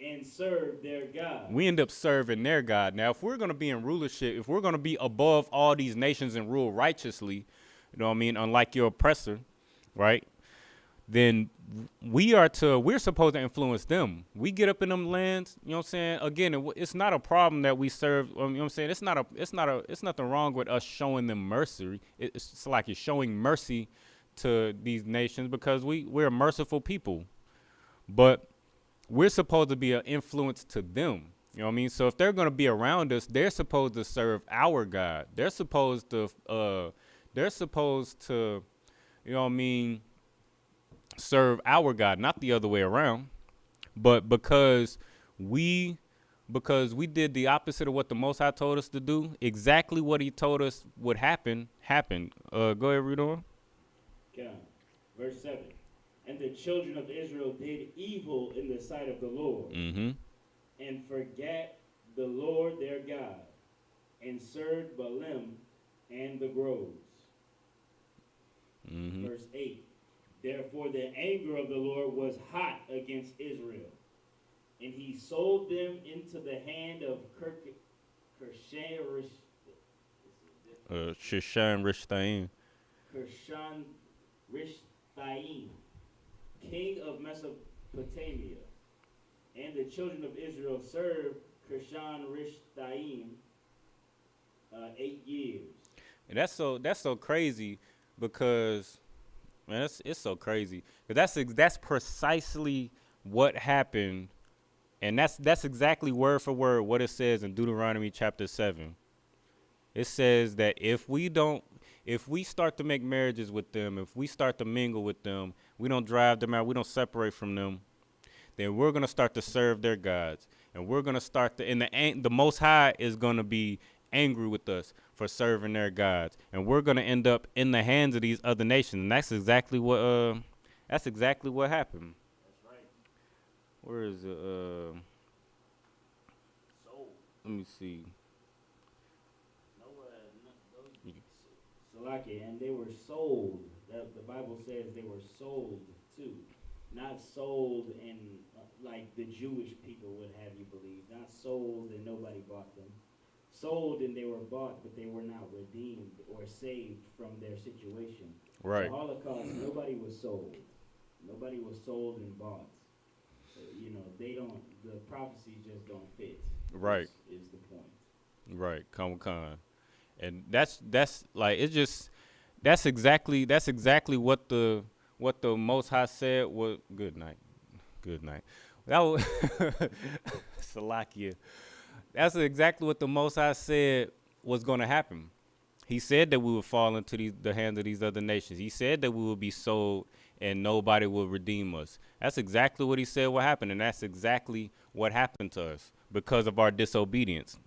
And serve their God. We end up serving their God. Now, if we're going to be in rulership, if we're going to be above all these nations and rule righteously, you know what I mean, unlike your oppressor, right? then we're supposed to influence them. We get up in them lands, you know what I'm saying? Again, it's not a problem that we serve, you know what I'm saying? It's nothing wrong with us showing them mercy. It's like it's showing mercy to these nations because we're a merciful people. But we're supposed to be an influence to them. You know what I mean? So if they're going to be around us, they're supposed to serve our God. They're supposed to, you know what I mean, serve our God, not the other way around. But because we did the opposite of what the Most High told us to do, exactly what he told us would happen, happened. Go ahead, read on. Okay. Verse 7. And the children of Israel did evil in the sight of the Lord, and forgat the Lord their God, and served Baalim and the groves. Verse 8. Therefore the anger of the Lord was hot against Israel, and he sold them into the hand of Shushan Rishtaim, king of Mesopotamia. And the children of Israel served Kirshan Rishtaim 8 years. And that's so crazy because, man, it's so crazy. Because that's precisely what happened, and that's exactly word for word what it says in Deuteronomy chapter 7. It says that if we start to make marriages with them, if we start to mingle with them, we don't drive them out, we don't separate from them, then we're going to start to serve their gods. And we're going to start to, and the Most High is going to be angry with us for serving their gods. And we're going to end up in the hands of these other nations. And that's exactly what happened. That's right. Where is it? Sold. Let me see. Salaki, and they were sold. The Bible says they were sold too. Not sold in like the Jewish people would have you believe. Not sold and nobody bought them. Sold and they were bought, but they were not redeemed or saved from their situation. Right. The Holocaust, nobody was sold. Nobody was sold and bought. The prophecies just don't fit. Right. Is the point. Right. Con. And that's like, it's just, that's exactly what the Most High said was. Good night. That was Salakia. That's exactly what the Most High said was going to happen. He said that we would fall into the hands of these other nations. He said that we would be sold and nobody will redeem us. That's exactly what he said would happen, and that's exactly what happened to us because of our disobedience.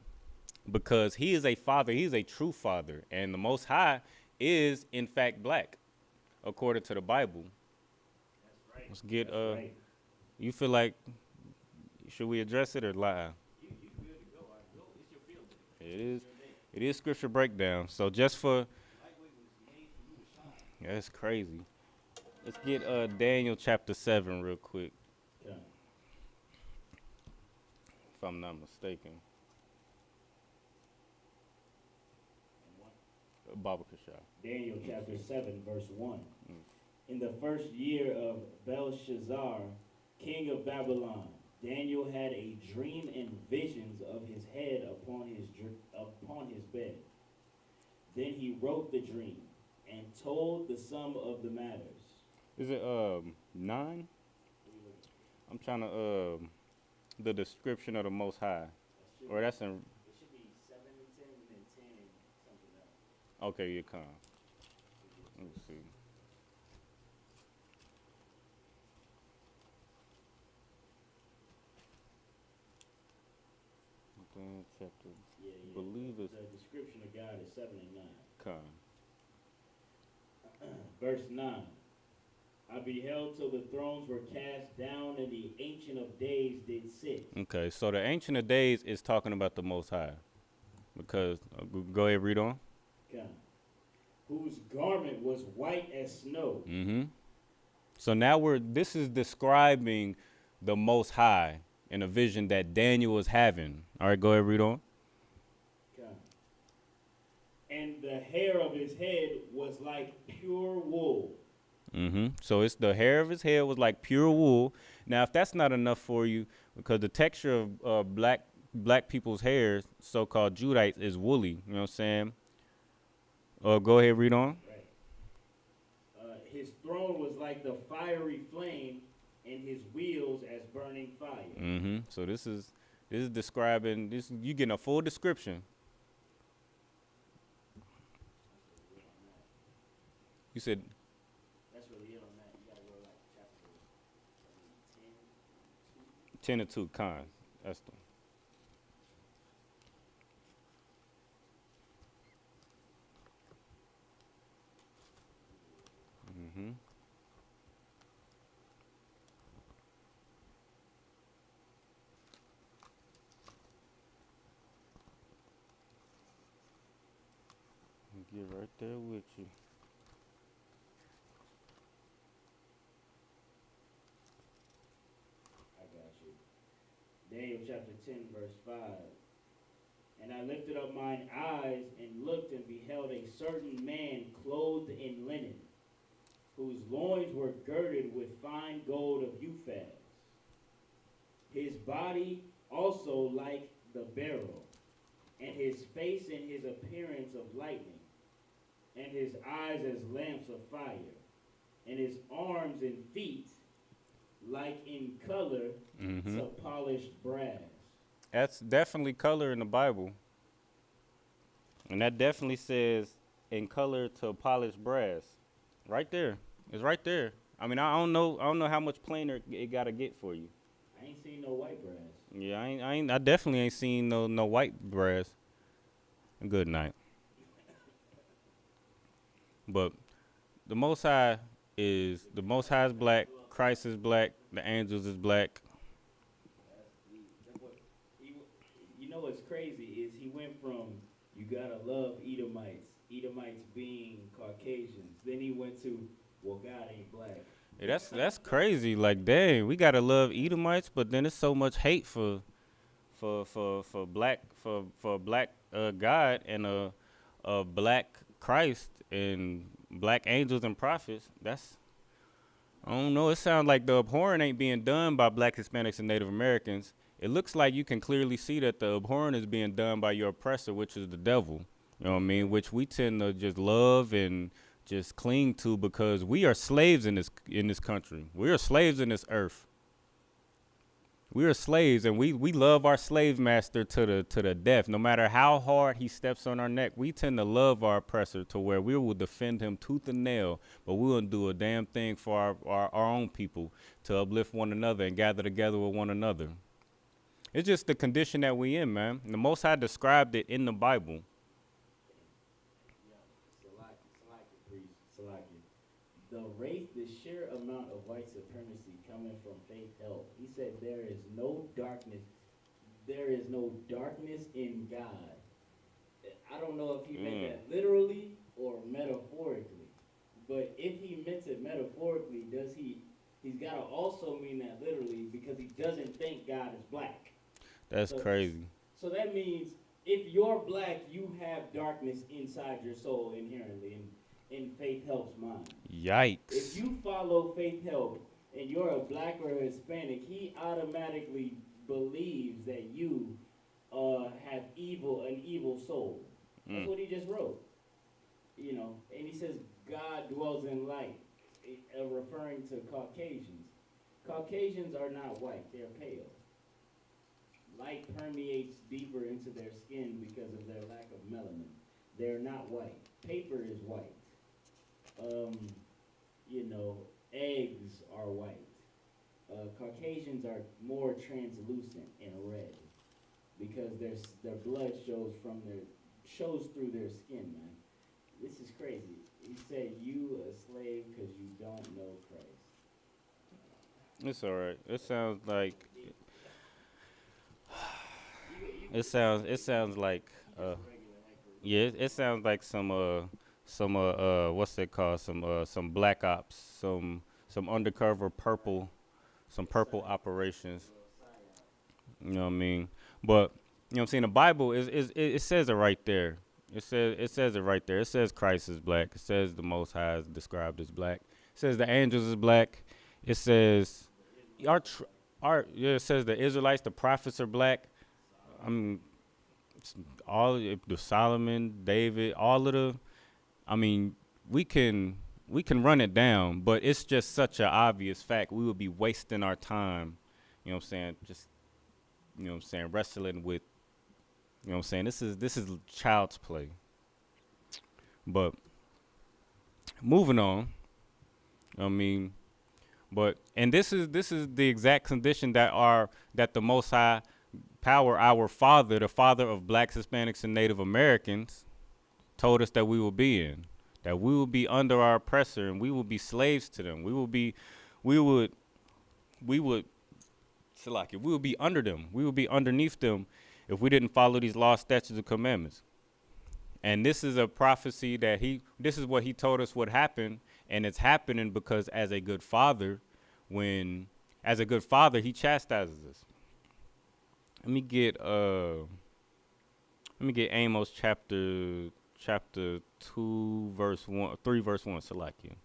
Because he is a father, he is a true father, and the Most High is in fact black, according to the Bible. That's right. Let's get right. You feel like, should we address it or lie? You good to go. It's your field day. It is scripture breakdown. So just for, yeah, that's crazy. Let's get Daniel chapter 7 real quick, Okay. if I'm not mistaken. Baba Kasha. Daniel chapter 7, verse 1. In the first year of Belshazzar, king of Babylon, Daniel had a dream and visions of his head upon his bed. Then he wrote the dream and told the sum of the matters. Is it 9? I'm trying to the description of the Most High, or that's in. It should be 7 and 10 and then 10 and something else. Okay, you come. Let me see. Chapter. Yeah. Believe it's The description of God is 7 and 9. come. Verse 9. I beheld till the thrones were cast down, and the Ancient of Days did sit. Okay, so the Ancient of Days is talking about the Most High, because go ahead, read on. Okay. Whose garment was white as snow. Mm-hmm. So now this is describing the Most High in a vision that Daniel was having. All right, go ahead, read on. Okay. And the hair of his head was like pure wool, So it's the hair of his head was like pure wool. Now, if that's not enough for you, because the texture of black people's hair, so-called Judites, is woolly. You know what I'm saying? Go ahead, read on. Right. His throne was like the fiery flame, and his wheels as burning fire. So this is describing this. You getting a full description. You said That's really it on that. You gotta go like chapter 10 and 2 cons. That's the. Get right there with you. I got you. Daniel chapter 10, verse 5. And I lifted up mine eyes and looked and beheld a certain man clothed in linen, whose loins were girded with fine gold of Uphaz. His body also like the beryl, and his face and his appearance of lightning, and his eyes as lamps of fire, and his arms and feet like in color to polished brass. That's definitely color in the Bible. And that definitely says in color to polished brass. Right there. It's right there. I mean, I don't know how much plainer it gotta get for you. I ain't seen no white brass. Yeah, I definitely ain't seen no white brass. Good night. But the Most High is black, Christ is black, the angels is black. You know what's crazy is he went from you gotta love Edomites being Caucasians. Then he went to, well, God ain't black. Yeah, that's crazy. Like, dang, we gotta love Edomites, but then there's so much hate for black God and a black Christ and black angels and prophets. I don't know. It sounds like the abhorring ain't being done by black Hispanics and Native Americans. It looks like you can clearly see that the abhorring is being done by your oppressor, which is the devil. You know what I mean? Which we tend to just love and just cling to because we are slaves in this country. We are slaves in this earth. We are slaves, and we love our slave master to the death. No matter how hard he steps on our neck, we tend to love our oppressor to where we will defend him tooth and nail, but we won't do a damn thing for our own people to uplift one another and gather together with one another. It's just the condition that we in, man. The Most High described it in the Bible. The sheer amount of white supremacy coming from faith help. He said there is no darkness in God. I don't know if he meant that literally or metaphorically, but if he meant it metaphorically, he's got to also mean that literally because he doesn't think God is black. That's crazy. So that means if you're black, you have darkness inside your soul inherently, in Faith Help's mind. Yikes. If you follow Faith Help and you're a black or a Hispanic, he automatically believes that you have an evil soul. That's what he just wrote. You know, and he says God dwells in light, referring to Caucasians. Caucasians are not white, they're pale. Light permeates deeper into their skin because of their lack of melanin. They're not white. Paper is white. Eggs are white. Caucasians are more translucent and red because their blood shows through their skin, man. This is crazy. He said, "You a slave because you don't know Christ." It's all right. It sounds like it sounds like it sounds like some what's it called, some black ops, some undercover purple operations. You know what I mean? But you know what I'm saying, the Bible it says it right there. It says it right there. It says Christ is black. It says the Most High is described as black. says the angels is black. It says our it says the Israelites, the prophets are black. I mean, all the Solomon, David, all of the. I mean, we can run it down, but it's just such an obvious fact. We would be wasting our time. You know what I'm saying? Just you know what I'm saying, wrestling with. You know what I'm saying? This is child's play. But moving on. I mean, but and this is the exact condition that the Most High Power, our Father, the Father of blacks, Hispanics, and Native Americans, told us that we will be in, that we will be under our oppressor, and we will be slaves to them. We would, Salaki, we would be under them. We would be underneath them if we didn't follow these laws, statutes, and commandments. And this is a prophecy this is what he told us would happen, and it's happening because as a good father, he chastises us. Let me get Amos chapter 2 verse 1, 3 verse 1, Salakia.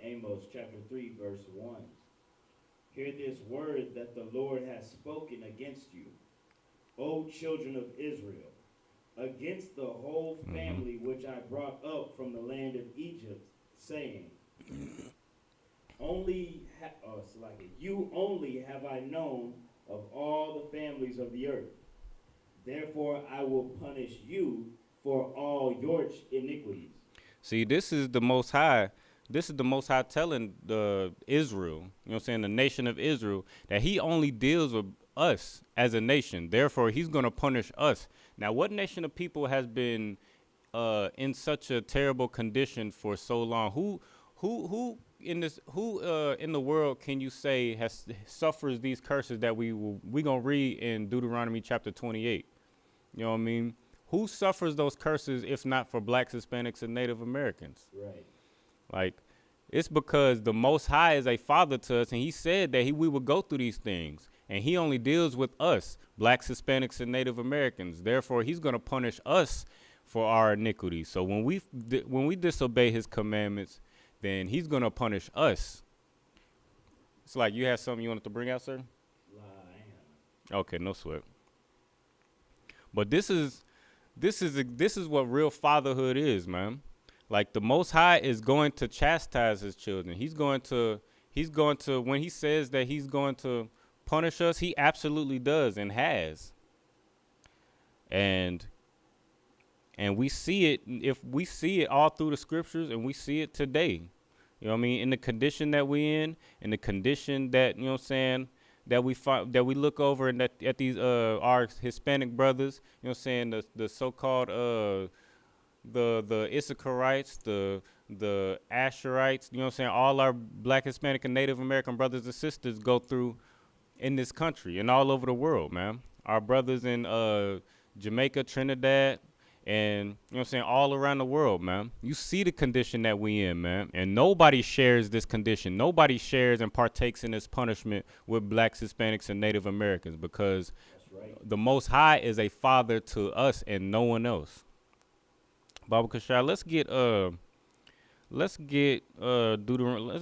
Amos chapter 3 verse 1. Hear this word that the Lord has spoken against you, O children of Israel, against the whole family which I brought up from the land of Egypt, saying, you only have I known of all the families of the earth. Therefore I will punish you for all your iniquities. See, this is the Most High. This is the Most High telling the Israel, you know what I'm saying, the nation of Israel, that he only deals with us as a nation. Therefore, he's going to punish us. Now, what nation of people has been in such a terrible condition for so long? Who in the world can you say suffers these curses that we gonna read in Deuteronomy chapter 28? You know what I mean? Who suffers those curses if not for blacks, Hispanics, and Native Americans? Right. Like, it's because the Most High is a father to us, and he said that we would go through these things, and he only deals with us, blacks, Hispanics, and Native Americans. Therefore, he's going to punish us for our iniquities. So when we disobey his commandments, then he's going to punish us. It's like you had something you wanted to bring out, sir? Okay, no sweat. But this is what real fatherhood is, man. Like, the Most High is going to chastise his children. He's going to, when he says that he's going to punish us, he absolutely does and has. And we see it, if we see it all through the scriptures, and we see it today. You know what I mean? In the condition that we in the condition that, you know what I'm saying, that we look over and at these our Hispanic brothers, you know what I'm saying, the so-called the Issacharites, the Asherites, you know what I'm saying, all our black, Hispanic, and Native American brothers and sisters go through in this country and all over the world, man. Our brothers in Jamaica, Trinidad, and, you know what I'm saying, all around the world, man. You see the condition that we in, man. And nobody shares this condition. Nobody shares and partakes in this punishment with blacks, Hispanics, and Native Americans, because the Most High is a father to us and no one else. Baba Kashai, let's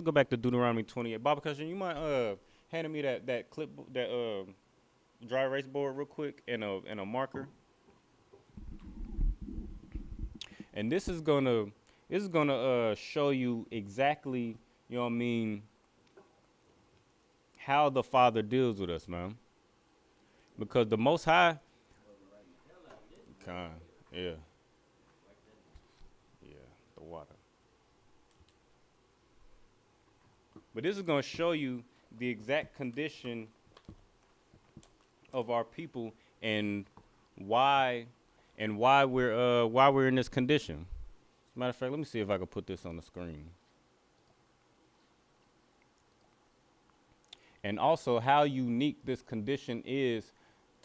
go back to Deuteronomy 28. Baba Kashai, you mind handing me that clip, that dry erase board real quick, and a marker? And this is gonna show you exactly, you know what I mean, how the Father deals with us, man. Because the Most High, yeah. The water. But this is going to show you the exact condition of our people and why we're in this condition. As a matter of fact, let me see if I can put this on the screen. And also how unique this condition is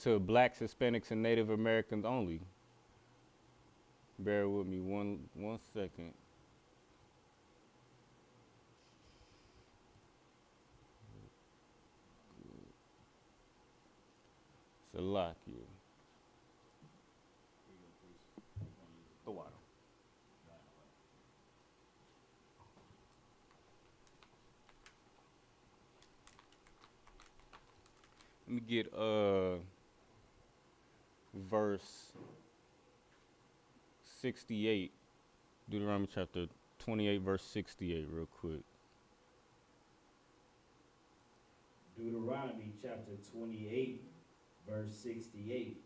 to blacks, Hispanics, and Native Americans only. Bear with me one second. Salakia. The water. Let me get verse 68. Deuteronomy chapter 28, verse 68, real quick. Deuteronomy chapter 28, verse 68.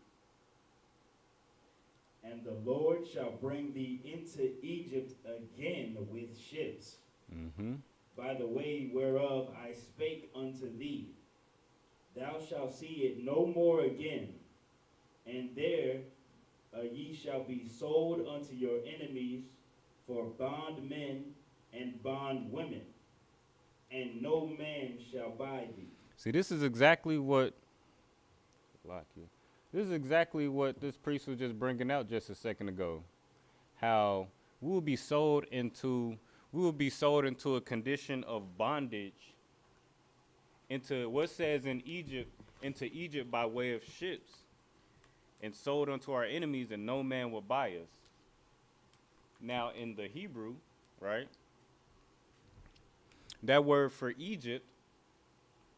And the Lord shall bring thee into Egypt again with ships, by the way whereof I spake unto thee. Thou shalt see it no more again, and there ye shall be sold unto your enemies for bondmen and bondwomen, and no man shall buy thee. See, this is exactly what This is exactly what this priest was just bringing out just a second ago. How we will be sold into a condition of bondage into what says in Egypt, into Egypt by way of ships, and sold unto our enemies, and no man will buy us. Now in the Hebrew, right, that word for Egypt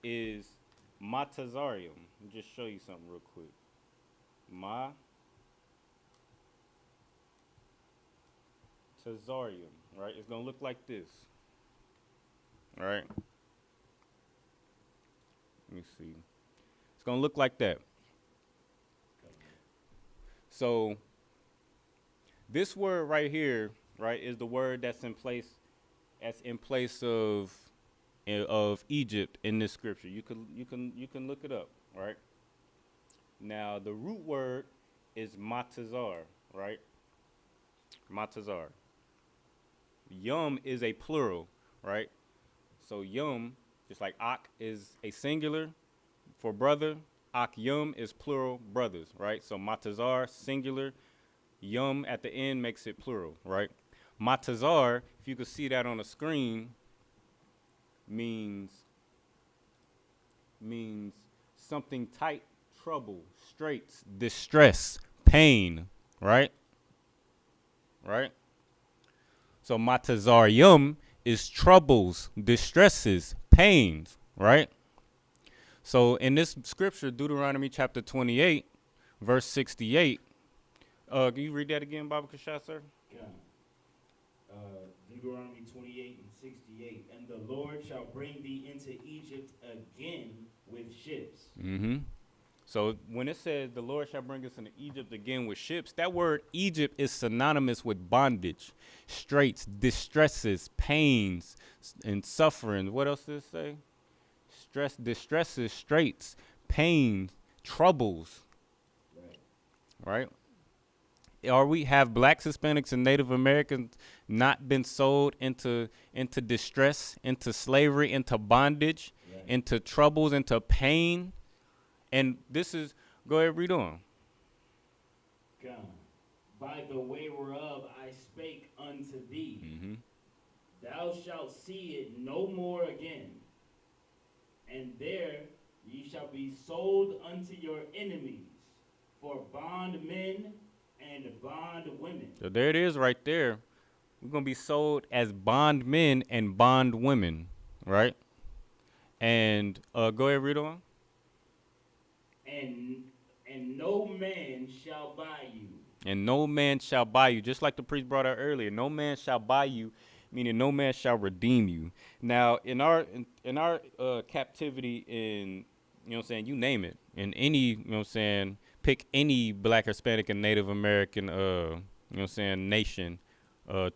is matazarium. Let me just show you something real quick. Matazarium, right? It's gonna look like this. All right. Let me see. It's gonna look like that. So this word right here, right, is the word that's in place of Egypt in this scripture. You can look it up, right? Now the root word is matazar, right? Matazar. Yum is a plural, right? So yum, just like ak is a singular for brother, ak yum is plural brothers, right? So matazar, singular, yum at the end makes it plural, right? Matazar, if you could see that on the screen, means something tight, trouble, straits, distress, pain, right? Right? So matazar yum is troubles, distresses, pains, right? So in this scripture, Deuteronomy chapter 28, verse 68, can you read that again, Baba Kasha, sir? Yeah. Deuteronomy 28 and 68. And the Lord shall bring thee into Egypt again with ships. So when it says the Lord shall bring us into Egypt again with ships, that word Egypt is synonymous with bondage, straits, distresses, pains, and suffering. What else does it say? Stress, distresses, straits, pains, troubles. Right? Have blacks, Hispanics, and Native Americans not been sold into distress, into slavery, into bondage, into troubles, into pain? And this is, go ahead, read on. God, by the way whereof I spake unto thee, thou shalt see it no more again, and there ye shall be sold unto your enemies for bondmen and bondwomen. So there it is right there. We're going to be sold as bondmen and bondwomen, right? And go ahead, read on. And no man shall buy you. And no man shall buy you. Just like the priest brought out earlier, no man shall buy you, meaning no man shall redeem you. Now, in our captivity in, you know what I'm saying, you name it, in any, you know what I'm saying, pick any black, Hispanic, and Native American, you know what I'm saying, nation,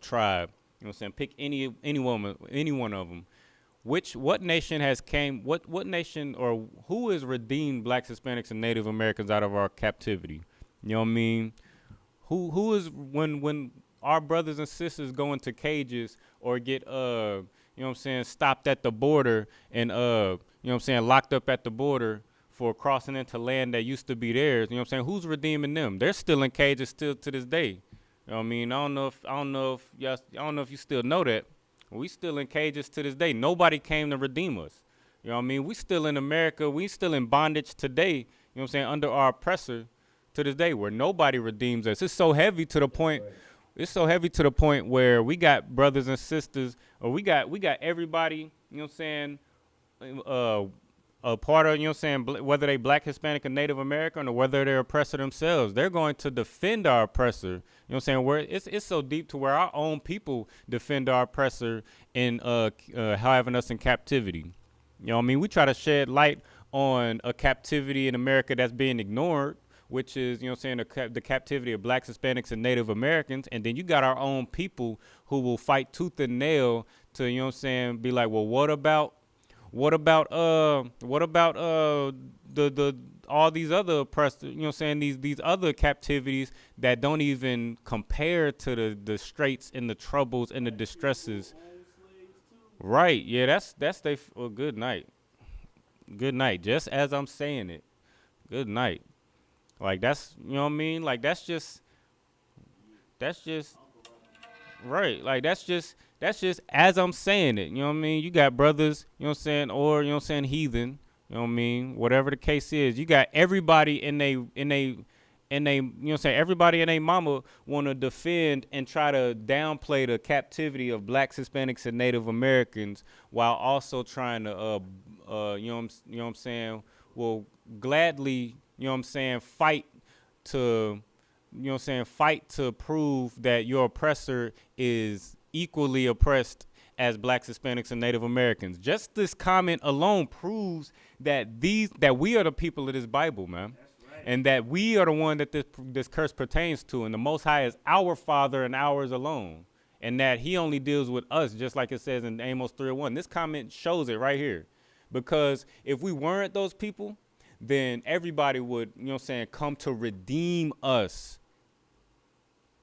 tribe, you know what I'm saying, pick any one of them. What nation has came, what nation or who has redeemed blacks, Hispanics, and Native Americans out of our captivity? You know what I mean? Who is, when our brothers and sisters go into cages or get, you know what I'm saying, stopped at the border and, you know what I'm saying, locked up at the border for crossing into land that used to be theirs, you know what I'm saying? Who's redeeming them? They're still in cages still to this day. You know what I mean? I don't know if you still know that. We still in cages to this day. Nobody came to redeem us. You know what I mean? We still in America. We still in bondage today, you know what I'm saying, under our oppressor to this day, where nobody redeems us. It's so heavy to the point. It's so heavy to the point where we got brothers and sisters, or we got everybody, you know what I'm saying, a part of, you know what I'm saying, whether they black, Hispanic, or Native American, or whether they're oppressor themselves, they're going to defend our oppressor. You know what I'm saying? Where it's so deep to where our own people defend our oppressor in having us in captivity. You know what I mean? We try to shed light on a captivity in America that's being ignored, which is, you know what I'm saying, the captivity of blacks, Hispanics, and Native Americans. And then you got our own people who will fight tooth and nail to, you know what I'm saying, be like, well, what about the all these other oppressed, you know what I'm saying, these other captivities that don't even compare to the straits and the troubles and the distresses. Right. Yeah, that's they well, good night. Good night. Just as I'm saying it. Good night. Like that's, you know what I mean? Like that's just right. Like that's just as I'm saying it. You know what I mean? You got brothers, you know what I'm saying, or you know what I'm saying, heathen, you know what I mean? Whatever the case is. You got everybody in they you know what I'm saying, everybody and they mama want to defend and try to downplay the captivity of blacks, Hispanics, and Native Americans while also trying to you know what I'm saying, will gladly, you know what I'm saying, fight to, you know what I'm saying, fight to prove that your oppressor is equally oppressed as blacks, Hispanics, and Native Americans. Just this comment alone proves that we are the people of this Bible, man. Right. And that we are the one that this curse pertains to, and the Most High is our Father and ours alone, and that He only deals with us, just like it says in Amos 3:1. This comment shows it right here, because if we weren't those people, then everybody would, you know what I'm saying, come to redeem us.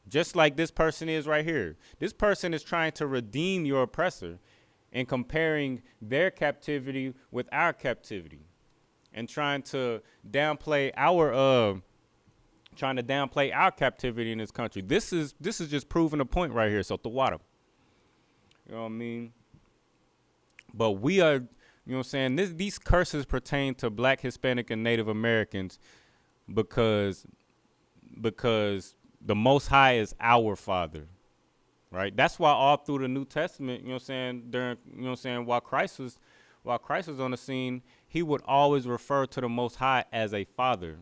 Just like this person is right here. This person is trying to redeem your oppressor and comparing their captivity with our captivity and trying to downplay our captivity in this country. This is just proving a point right here. So the water. You know what I mean? But we are, you know what I'm saying, these curses pertain to black, Hispanic, and Native Americans because the Most High is our Father, right? That's why all through the New Testament, you know what I'm saying, during, you know what I'm saying, while Christ was on the scene, He would always refer to the Most High as a Father.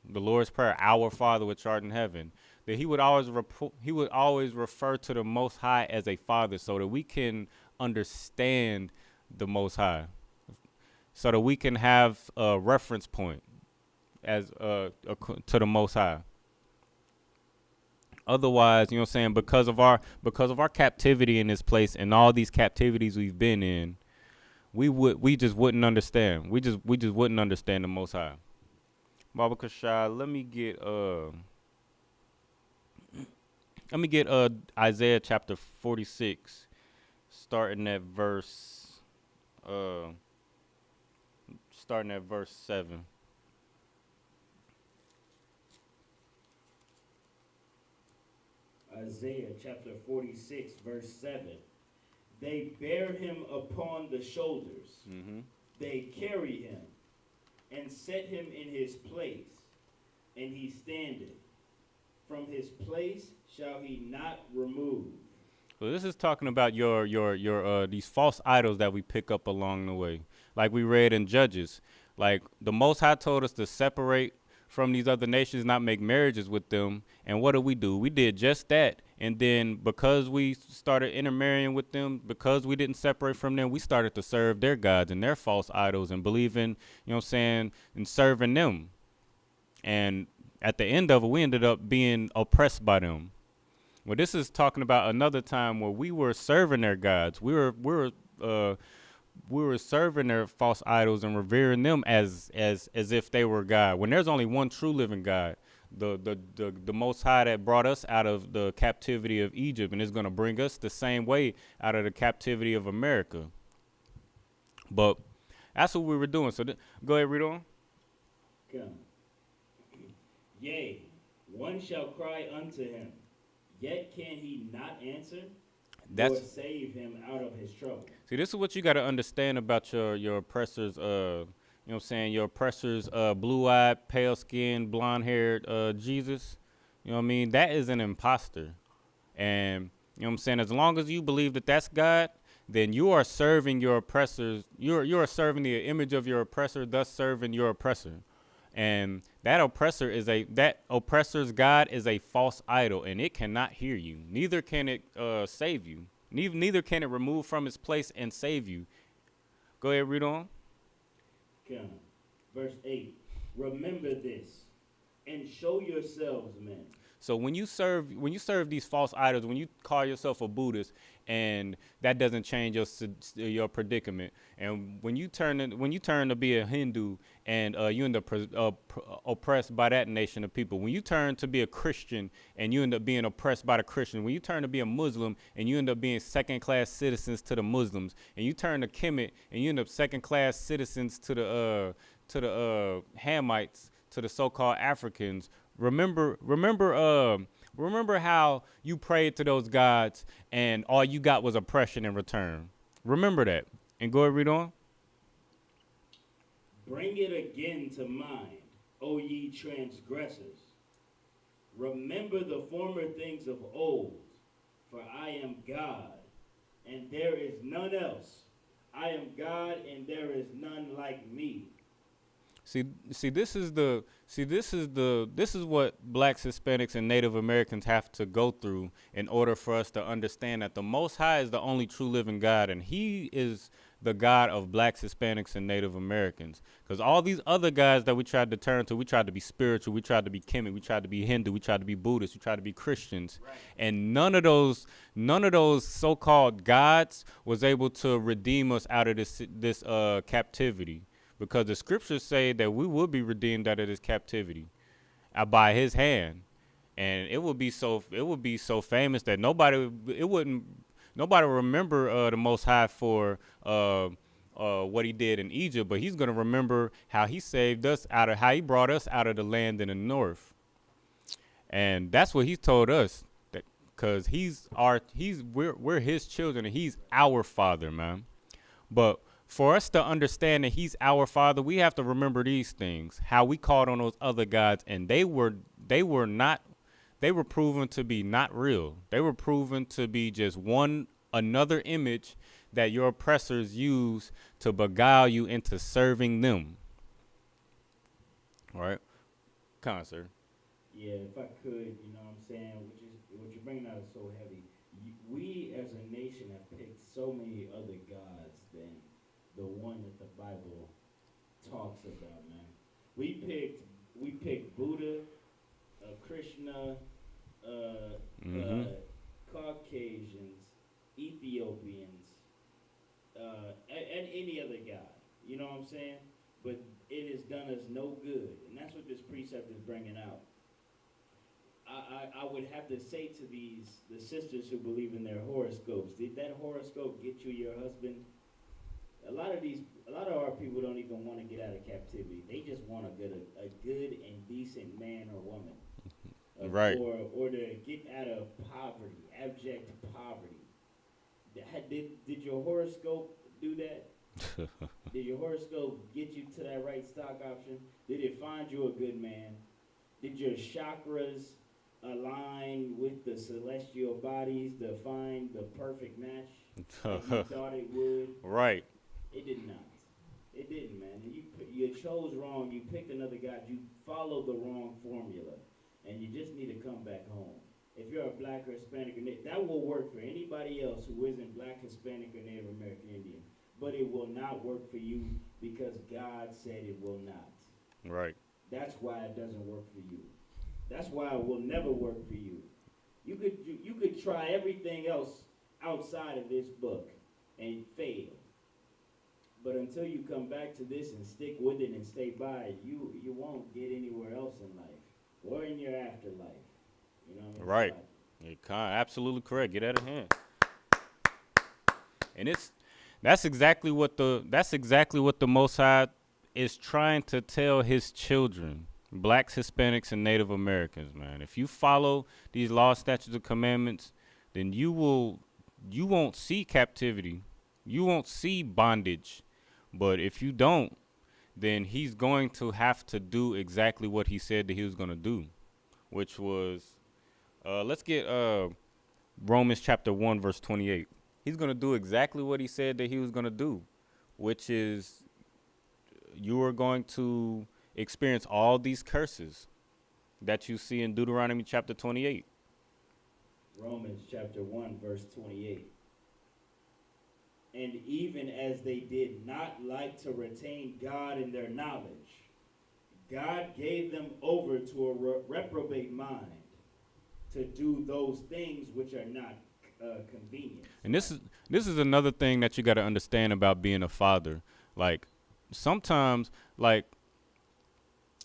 The Lord's Prayer, our Father which art in heaven. That He would always refer to the Most High as a Father, so that we can understand the Most High, so that we can have a reference point as to the Most High. Otherwise, you know what I'm saying, because of our captivity in this place and all these captivities we've been in, we just wouldn't understand. We just wouldn't understand the Most High. Baba Kashai, let me get Isaiah chapter 46, starting at verse 7. Isaiah chapter 46, verse 7. They bear him upon the shoulders. Mm-hmm. They carry him and set him in his place, and he standeth. From his place shall he not remove. So this is talking about your these false idols that we pick up along the way. Like we read in Judges. Like the Most High told us to separate from these other nations, not make marriages with them. And what do? We did just that. And then because we started intermarrying with them, because we didn't separate from them, we started to serve their gods and their false idols and believing, you know what I'm saying, and serving them. And at the end of it, we ended up being oppressed by them. Well, this is talking about another time where we were serving their gods. We were serving their false idols and revering them as if they were God. When there's only one true living God, the Most High that brought us out of the captivity of Egypt and is going to bring us the same way out of the captivity of America. But that's what we were doing. So go ahead, read on. Come. Yea, one shall cry unto him, yet can he not answer, or save him out of his trouble. See, this is what you got to understand about your oppressors, you know what I'm saying, your oppressors, blue-eyed, pale-skinned, blonde-haired Jesus. You know what I mean? That is an imposter. And, you know what I'm saying, as long as you believe that that's God, then you are serving your oppressors. You are serving the image of your oppressor, thus serving your oppressor. And that oppressor's God is a false idol, and it cannot hear you. Neither can it save you. Neither can it remove from its place and save you. Go ahead, read on. Come. Verse 8. Remember this, and show yourselves men. So when you serve these false idols, when you call yourself a Buddhist, and that doesn't change your predicament, and when you turn to be a Hindu, and you end up oppressed by that nation of people, when you turn to be a Christian and you end up being oppressed by the Christian, when you turn to be a Muslim and you end up being second-class citizens to the Muslims, and you turn to Kemet and you end up second-class citizens to the Hamites, to the so-called Africans. Remember how you prayed to those gods and all you got was oppression in return. Remember that. And go ahead, read on. Bring it again to mind, O ye transgressors. Remember the former things of old, for I am God, and there is none else. I am God, and there is none like me. See, this is what blacks, Hispanics, and Native Americans have to go through in order for us to understand that the Most High is the only true living God, and He is the God of blacks, Hispanics, and Native Americans. Because all these other guys that we tried to turn to, we tried to be spiritual, we tried to be Kemet, we tried to be Hindu, we tried to be Buddhist, we tried to be Christians, Right. and none of those so-called gods was able to redeem us out of this captivity. Because the scriptures say that we will be redeemed out of this captivity by His hand, and it would be so famous that nobody would remember the Most High for what He did in Egypt, but He's gonna remember how He saved us how He brought us out of the land in the north, and that's what He told us, that because we're His children and He's our Father, man. But for us to understand that He's our Father, we have to remember these things. How we called on those other gods, and they were proven to be not real. They were proven to be just another image that your oppressors use to beguile you into serving them. All right? Come on, sir. Yeah, if I could, you know what I'm saying, what you're bringing out is so heavy. We as a nation have picked so many other gods than the one that the Bible talks about, man. We picked Buddha, Krishna, Caucasians, Ethiopians, and any other god. You know what I'm saying? But it has done us no good, and that's what this precept is bringing out. I would have to say to the sisters who believe in their horoscopes, did that horoscope get you your husband? A lot of our people don't even want to get out of captivity. They just want a good and decent man or woman, Right. Or to get out of poverty, abject poverty. Did your horoscope do that? Did your horoscope get you to that right stock option? Did it find you a good man? Did your chakras align with the celestial bodies to find the perfect match like you thought it would? Right. It did not. It didn't, man. You chose wrong. You picked another God. You followed the wrong formula, and you just need to come back home. If you're a black or Hispanic or Native, that will work for anybody else who isn't black, Hispanic, or Native American Indian. But it will not work for you because God said it will not. Right. That's why it doesn't work for you. That's why it will never work for you. You could try everything else outside of this book and fail. But until you come back to this and stick with it and stay by it, you won't get anywhere else in life or in your afterlife. You know what I mean? Right. You're absolutely correct. Get out of hand. And that's exactly what the Most High is trying to tell His children, blacks, Hispanics, and Native Americans, man. If you follow these laws, statutes, and commandments, then you won't see captivity. You won't see bondage. But if you don't, then He's going to have to do exactly what He said that He was going to do, which was, let's get Romans chapter 1, verse 28. he's going to do exactly what he said that he was going to do, which is you are going to experience all these curses that you see in Deuteronomy chapter 28. Romans chapter 1, verse 28. And even as they did not like to retain God in their knowledge, God gave them over to a reprobate mind to do those things which are not convenient. And this is another thing that you got to understand about being a father. Like sometimes, like,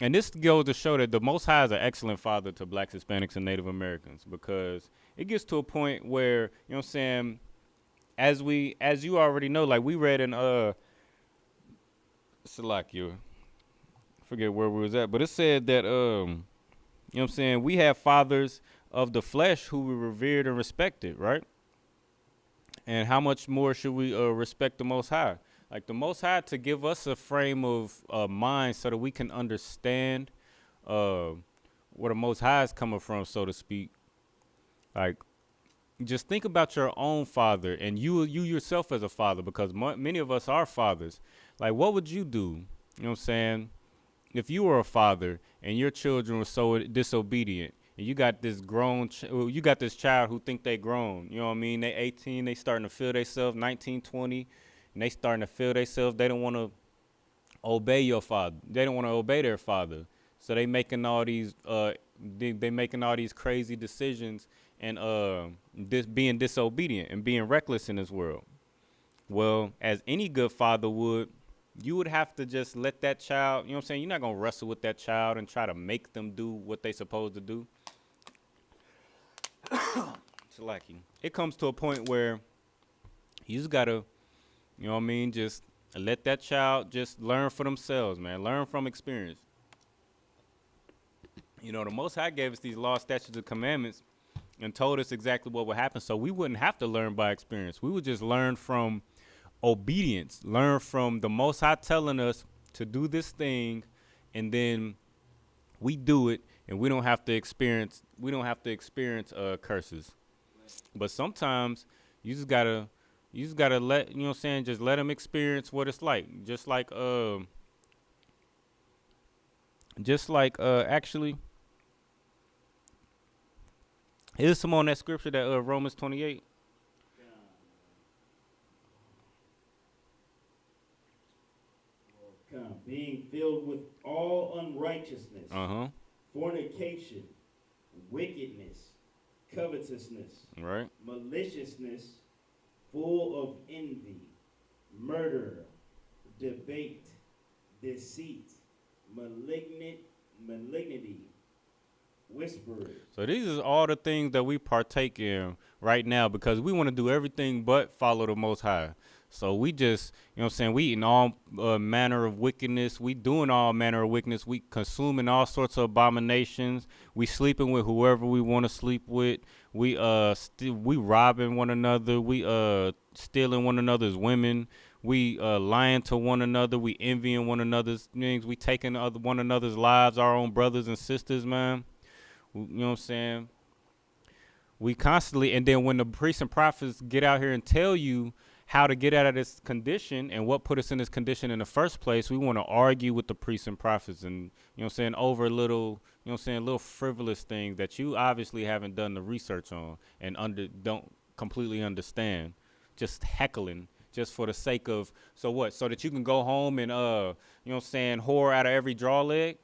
and this goes to show that the Most High is an excellent father to blacks, Hispanics, and Native Americans, because it gets to a point where, you know what I'm saying, as you already know, like we read in Salakia, I forget where we was at, but it said that you know what I'm saying, we have fathers of the flesh who we revered and respected, right? And how much more should we respect the Most High? Like the Most High to give us a frame of mind so that we can understand where the Most High is coming from, so to speak. Like, just think about your own father and you yourself as a father, because many of us are fathers. Like, what would you do? You know what I'm saying? If you were a father and your children were so disobedient, and you got this you got this child who think they grown, you know what I mean? They 18, they starting to feel themselves, 19, 20, and they starting to feel themselves. They don't want to obey your father. They don't want to obey their father. So they making all these they making all these crazy decisions and being disobedient and being reckless in this world. Well, as any good father would, you would have to just let that child, you know what I'm saying? You're not going to wrestle with that child and try to make them do what they supposed to do. It's lucky. It comes to a point where you just got to, you know what I mean, just let that child just learn for themselves, man. Learn from experience. You know, the Most High gave us these laws, statutes, and commandments and told us exactly what would happen, so we wouldn't have to learn by experience. We would just learn from obedience, learn from the Most High telling us to do this thing, and then we do it, and we don't have to experience curses. But sometimes you just gotta let, you know what I'm saying, just let them experience what it's like. Just like actually, here's some on that scripture that Romans 28. Being filled with all unrighteousness, fornication, wickedness, covetousness, right, maliciousness, full of envy, murder, debate, deceit, malignity, whisperers. So these are all the things that we partake in right now, because we want to do everything but follow the Most High. So we just, you know what I'm saying, we eating all manner of wickedness. We doing all manner of wickedness. We consuming all sorts of abominations. We sleeping with whoever we want to sleep with. We we robbing one another. We stealing one another's women. We lying to one another. We envying one another's things. We taking one another's lives, our own brothers and sisters, man. You know what I'm saying? We constantly, and then when the priests and prophets get out here and tell you how to get out of this condition and what put us in this condition in the first place, we want to argue with the priests and prophets and, you know what I'm saying, over little, you know what I'm saying, little frivolous things that you obviously haven't done the research on and don't completely understand. Just heckling just for the sake of, so what? So that you can go home and, you know what I'm saying, whore out of every draw leg?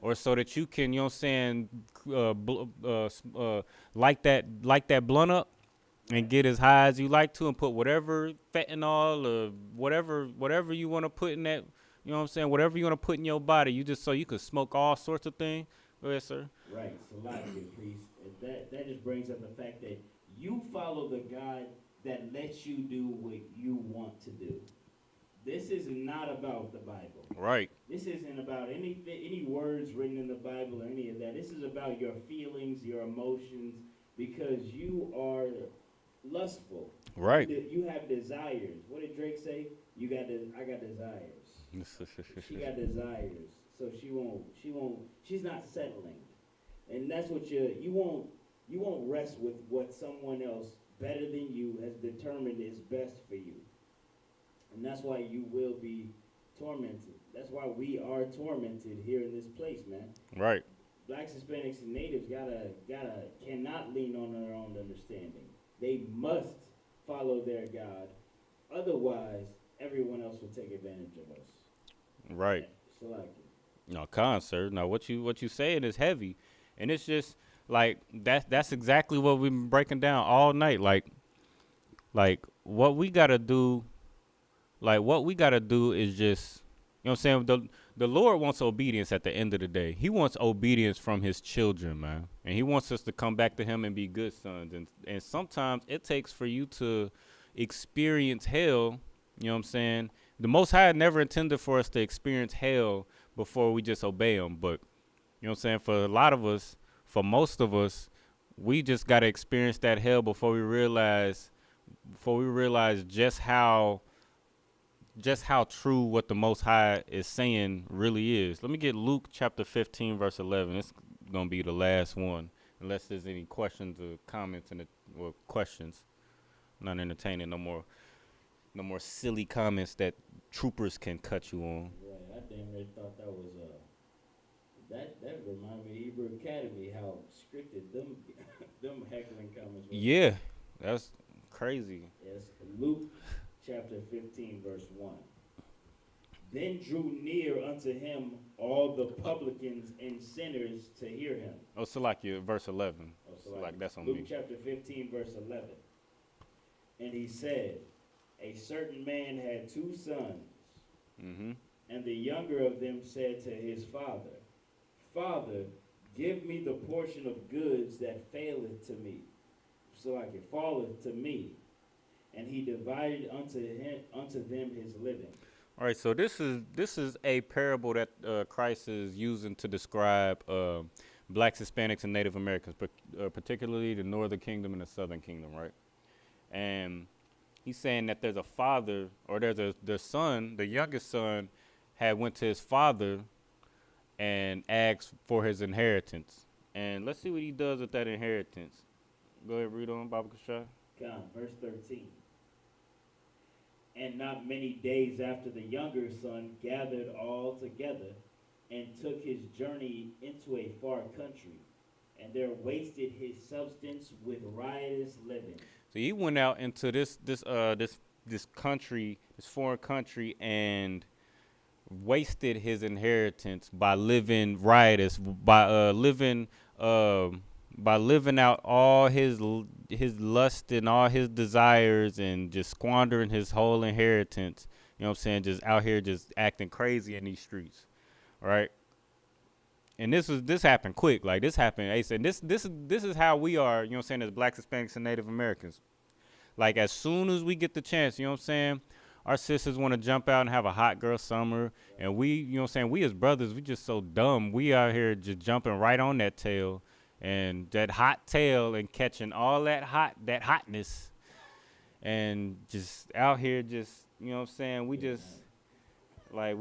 Or so that you can, you know what I'm saying, light that blunt up and get as high as you like to and put whatever fentanyl or whatever you want to put in that, you know what I'm saying, whatever you want to put in your body, you just so you can smoke all sorts of things. Go ahead, sir. Right, so like it, priest. That just brings up the fact that you follow the God that lets you do what you want to do. This is not about the Bible. Right. This isn't about any words written in the Bible or any of that. This is about your feelings, your emotions, because you are lustful. Right. You have desires. What did Drake say? I got desires. She got desires. So she's not settling. And that's what you won't rest with what someone else better than you, has determined is best for you. And that's why you will be tormented. That's why we are tormented here in this place, man. Right. Blacks, Hispanics, and natives cannot lean on their own understanding. They must follow their God. Otherwise, everyone else will take advantage of us. Right. So like No, con, sir. Now, what you saying is heavy, and it's just like that's exactly what we've been breaking down all night. Like what we gotta do, is just, you know what I'm saying. The Lord wants obedience at the end of the day. He wants obedience from His children, man, and He wants us to come back to Him and be good sons. And sometimes it takes for you to experience hell. You know what I'm saying. The Most High never intended for us to experience hell before we just obey Him. But, you know what I'm saying, for a lot of us, for most of us, we just got to experience that hell before we realize just how true what the Most High is saying really is. Let me get Luke chapter 15, verse 11. It's going to be the last one, unless there's any questions or comments or questions. I'm not entertaining no more silly comments that troopers can cut you on. Right, I damn near thought that was that reminded me of Hebrew Academy, how scripted them heckling comments were. Yeah, that's crazy. Yes, Luke chapter 15, verse 1. Then drew near unto him all the publicans and sinners to hear him. Oh, so like your verse 11. Oh, So like that's on Luke me. chapter 15, verse 11. And he said, a certain man had 2 sons, Mm-hmm. and the younger of them said to his father, Father, give me the portion of goods that faileth to me, so like it falleth to me. And he divided unto them his living. All right, so this is a parable that Christ is using to describe blacks, Hispanics, and Native Americans, particularly the Northern Kingdom and the Southern Kingdom, right? And he's saying that there's a father, or there's the son, the youngest son, had went to his father and asked for his inheritance. And let's see what he does with that inheritance. Go ahead, read on, Baba Kasha. God, verse 13. And not many days after the younger son gathered all together and took his journey into a far country, and there wasted his substance with riotous living. So he went out into this country, this foreign country, and wasted his inheritance by living riotous, by living out all his lust and all his desires, and just squandering his whole inheritance. You know what I'm saying? Just out here, just acting crazy in these streets, right? And this happened quick. Like this happened, Ace. And this is how we are. You know what I'm saying? As Blacks, Hispanics, and Native Americans. Like as soon as we get the chance, you know what I'm saying? Our sisters want to jump out and have a hot girl summer, and we, you know what I'm saying? We as brothers, we just so dumb. We out here just jumping right on that tail, and that hot tail, and catching all that hotness, and just out here, just, you know what I'm saying? We just. Like,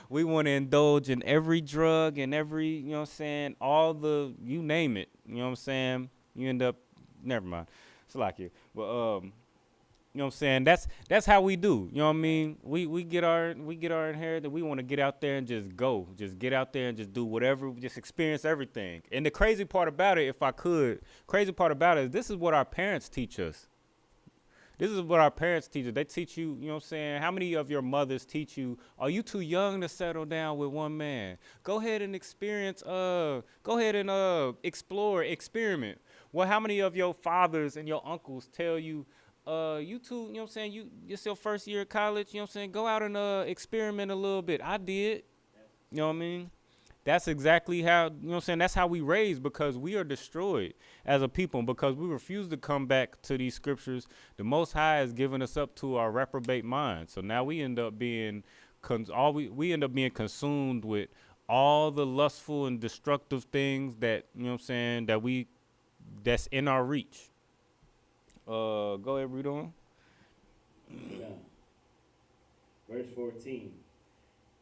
we want to indulge in every drug and every, you know what I'm saying, all the, you name it, you know what I'm saying, you end up, never mind, it's like you, but, you know what I'm saying, that's how we do, you know what I mean, we get our inheritance, we want to get out there and just go, just get out there and just do whatever, just experience everything. And the crazy part about it, is this is what our parents teach us. This is what our parents teach us. They teach you, you know what I'm saying? How many of your mothers teach you, are you too young to settle down with one man? Go ahead and experience, explore, experiment. Well, how many of your fathers and your uncles tell you, you too, you know what I'm saying? It's your first year of college, you know what I'm saying? Go out and experiment a little bit. I did. You know what I mean? That's exactly how, you know what I'm saying, that's how we raise, because we are destroyed as a people, because we refuse to come back to these scriptures. The Most High has given us up to our reprobate mind. So now we end up being being consumed with all the lustful and destructive things that, you know what I'm saying, that's in our reach. Go ahead, read on. Yeah. Verse 14.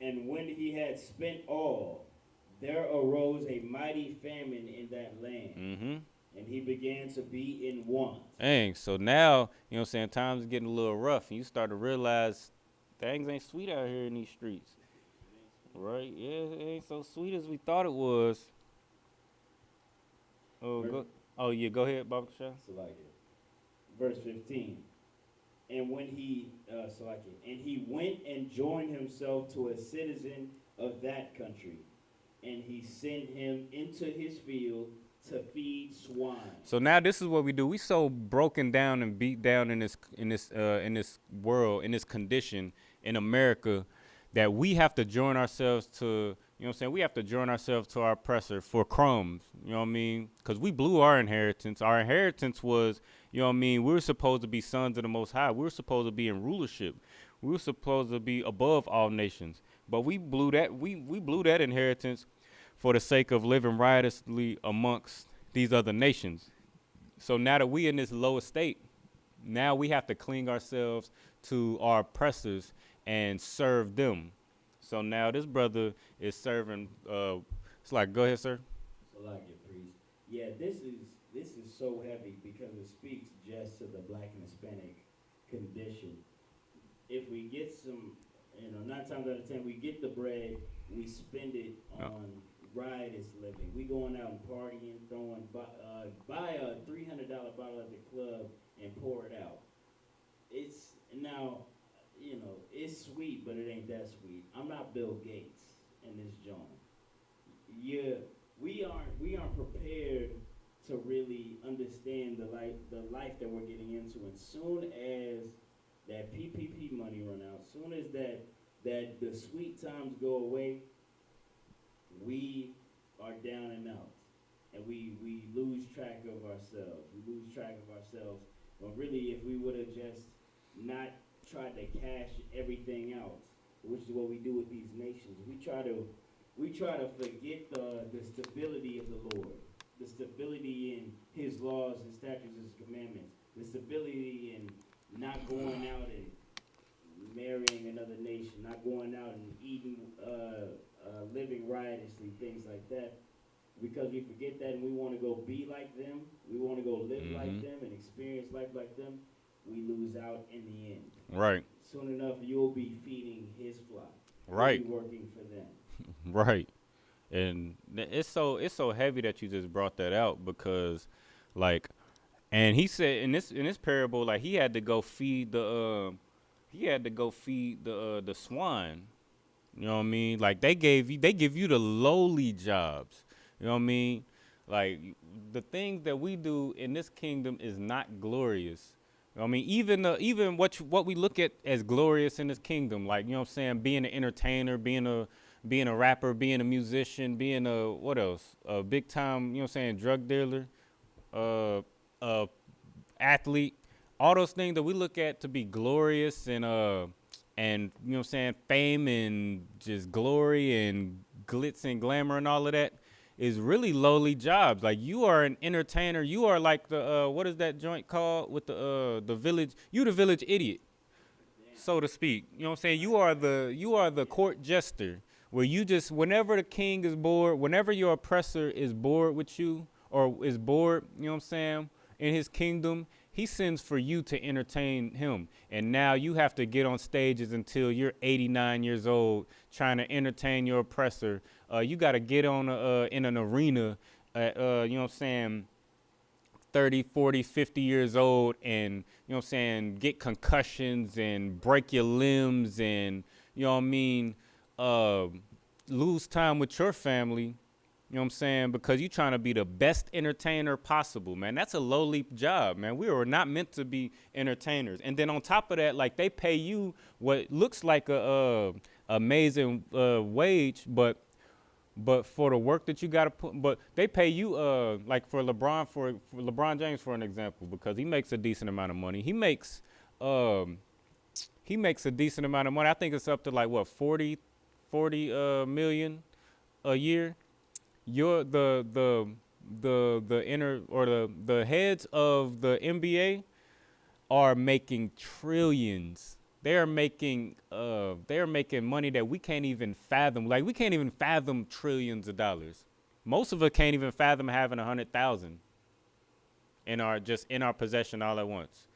And when he had spent all, there arose a mighty famine in that land. Mm-hmm. and he began to be in want. Dang, so now, you know what I'm saying, times are getting a little rough, and you start to realize things ain't sweet out here in these streets. Right? Yeah, it ain't so sweet as we thought it was. Oh yeah, go ahead, Baba Shah. Verse 15. And when he, and he went and joined himself to a citizen of that country, and he sent him into his field to feed swine. So now this is what we do. We so broken down and beat down in this world, in this condition in America, that we have to join ourselves to, you know what I'm saying, we have to join ourselves to our oppressor for crumbs, you know what I mean? Because we blew our inheritance. Our inheritance was, you know what I mean, we were supposed to be sons of the Most High. We were supposed to be in rulership. We were supposed to be above all nations. But we blew that, we blew that inheritance for the sake of living riotously amongst these other nations. So now that we in this low estate, now we have to cling ourselves to our oppressors and serve them. So now this brother is serving. It's like, go ahead, sir. Priest. Yeah, this is so heavy because it speaks just to the Black and Hispanic condition. If we get some, 9 times out of 10, we get the bread, we spend it on riotous living. We going out and partying, buy a $300 bottle at the club and pour it out. It's now, it's sweet, but it ain't that sweet. I'm not Bill Gates in this joint. Yeah, we aren't prepared to really understand the life that we're getting into. And soon as that PPP money run out, soon as that the sweet times go away, we are down and out, and we lose track of ourselves. But really, if we would have just not tried to cash everything out, which is what we do with these nations, we try to forget the stability of the Lord, the stability in His laws, His statutes, His commandments, the stability in not going out and marrying another nation, not going out and eating, living riotously, things like that. Because we forget that and we want to go be like them, we want to go live like them and experience life like them, we lose out in the end. Right. Soon enough, you'll be feeding His flock. Right. You'll be working for them. Right. And it's so heavy that you just brought that out because, like, and he said in this parable, like, he had to go feed the swine. You know what I mean? Like, they give you the lowly jobs. You know what I mean? Like, the things that we do in this kingdom is not glorious. You know what I mean? Even what we look at as glorious in this kingdom, like, you know what I'm saying, being an entertainer, being a rapper, being a musician, being a big time, you know what I'm saying, drug dealer, athlete, all those things that we look at to be glorious and you know what I'm saying, fame and just glory and glitz and glamour and all of that is really lowly jobs. Like, you are an entertainer. You are like the what is that joint called with the village? You the village idiot, so to speak. You know what I'm saying? You are the court jester, where you just, whenever the king is bored, whenever your oppressor is bored with you or is bored, you know what I'm saying, in his kingdom, he sends for you to entertain him. And now you have to get on stages until you're 89 years old trying to entertain your oppressor. You got to get on in an arena at, you know what I'm saying, 30, 40, 50 years old and, you know what I'm saying, get concussions and break your limbs and, you know what I mean, lose time with your family. You know what I'm saying? Because you're trying to be the best entertainer possible, man. That's a lowly job, man. We are not meant to be entertainers. And then on top of that, like, they pay you what looks like a amazing wage, but for the work that you got to put, but they pay you like for LeBron James, for an example, because he makes a decent amount of money. He makes a decent amount of money. I think it's up to like what 40 million a year. You're the inner or the heads of the NBA are making trillions. They're making money that we can't even fathom. Like, we can't even fathom trillions of dollars. Most of us can't even fathom having 100,000. in our possession all at once.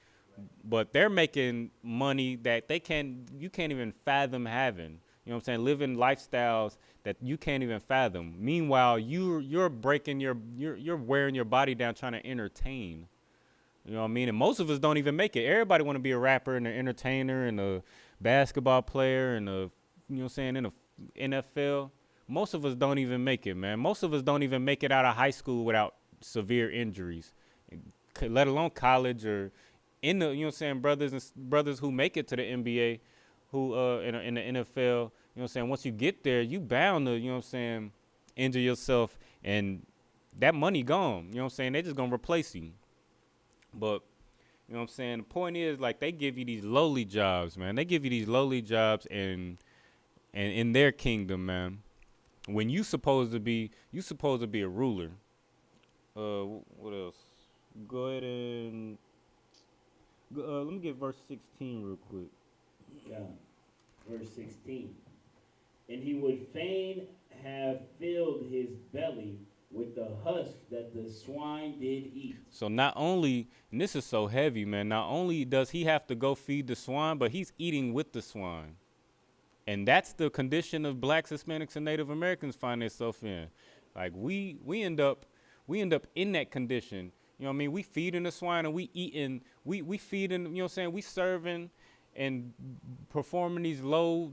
But they're making money that you can't even fathom having. You know what I'm saying? Living lifestyles that you can't even fathom. Meanwhile, you're breaking you're wearing your body down trying to entertain. You know what I mean? And most of us don't even make it. Everybody want to be a rapper and an entertainer and a basketball player and you know what I'm saying, in the NFL. Most of us don't even make it, man. Most of us don't even make it out of high school without severe injuries, let alone college or in the, you know what I'm saying, brothers who make it to the NBA, who in the NFL, you know what I'm saying, once you get there, you bound to, you know what I'm saying, injure yourself and that money gone. You know what I'm saying? They just gonna replace you. But you know what I'm saying? The point is, like, they give you these lowly jobs, man. They give you these lowly jobs and in their kingdom, man. When you supposed to be a ruler. What else? Go ahead and let me get verse 16 real quick. Yeah. Verse 16. And he would fain have filled his belly with the husk that the swine did eat. So not only, and this is so heavy, man, not only does he have to go feed the swine, but he's eating with the swine. And that's the condition of blacks, Hispanics, and Native Americans find themselves in. Like we end up in that condition. You know what I mean? We feeding the swine and we eating, we feeding, you know what I'm saying? We serving and performing these low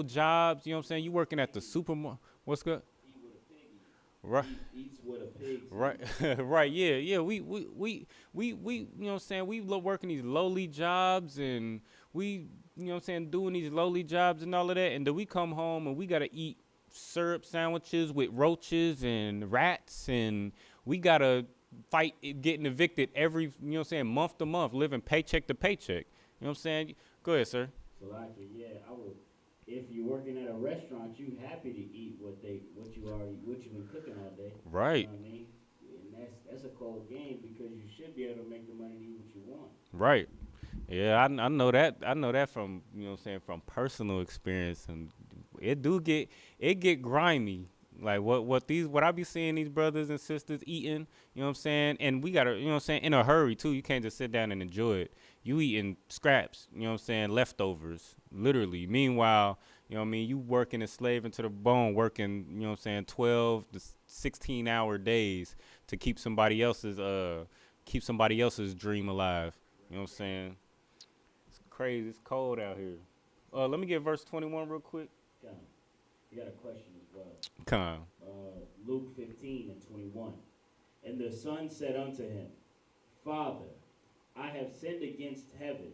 jobs. You know what I'm saying? You working at the supermarket. What's good? Eat with a pig. Right. Eats what a pig. Right. Right. Yeah. We you know what I'm saying? We working these lowly jobs and we, you know what I'm saying, doing these lowly jobs and all of that. And then we come home and we got to eat syrup sandwiches with roaches and rats. And we got to fight getting evicted every, you know what I'm saying, month to month, living paycheck to paycheck. You know what I'm saying? Go ahead, sir. So like, yeah, I would. If you're working at a restaurant, you happy to eat what you've been cooking all day. Right. You know what I mean? And that's a cold game because you should be able to make the money to eat what you want. Right. Yeah, I know that. I know that from, you know what I'm saying, from personal experience, and it get grimy. Like what I be seeing these brothers and sisters eating, you know what I'm saying? And we gotta, you know what I'm saying, in a hurry too. You can't just sit down and enjoy it. You eating scraps, you know what I'm saying, leftovers, literally. Meanwhile, you know what I mean, you working and slaving to the bone, working, you know what I'm saying, 12 to 16-hour days to keep somebody else's dream alive. You know what I'm saying? It's crazy. It's cold out here. Let me get verse 21 real quick. Come. You got a question as well. Come. Luke 15 and 21. And the son said unto him, Father, I have sinned against heaven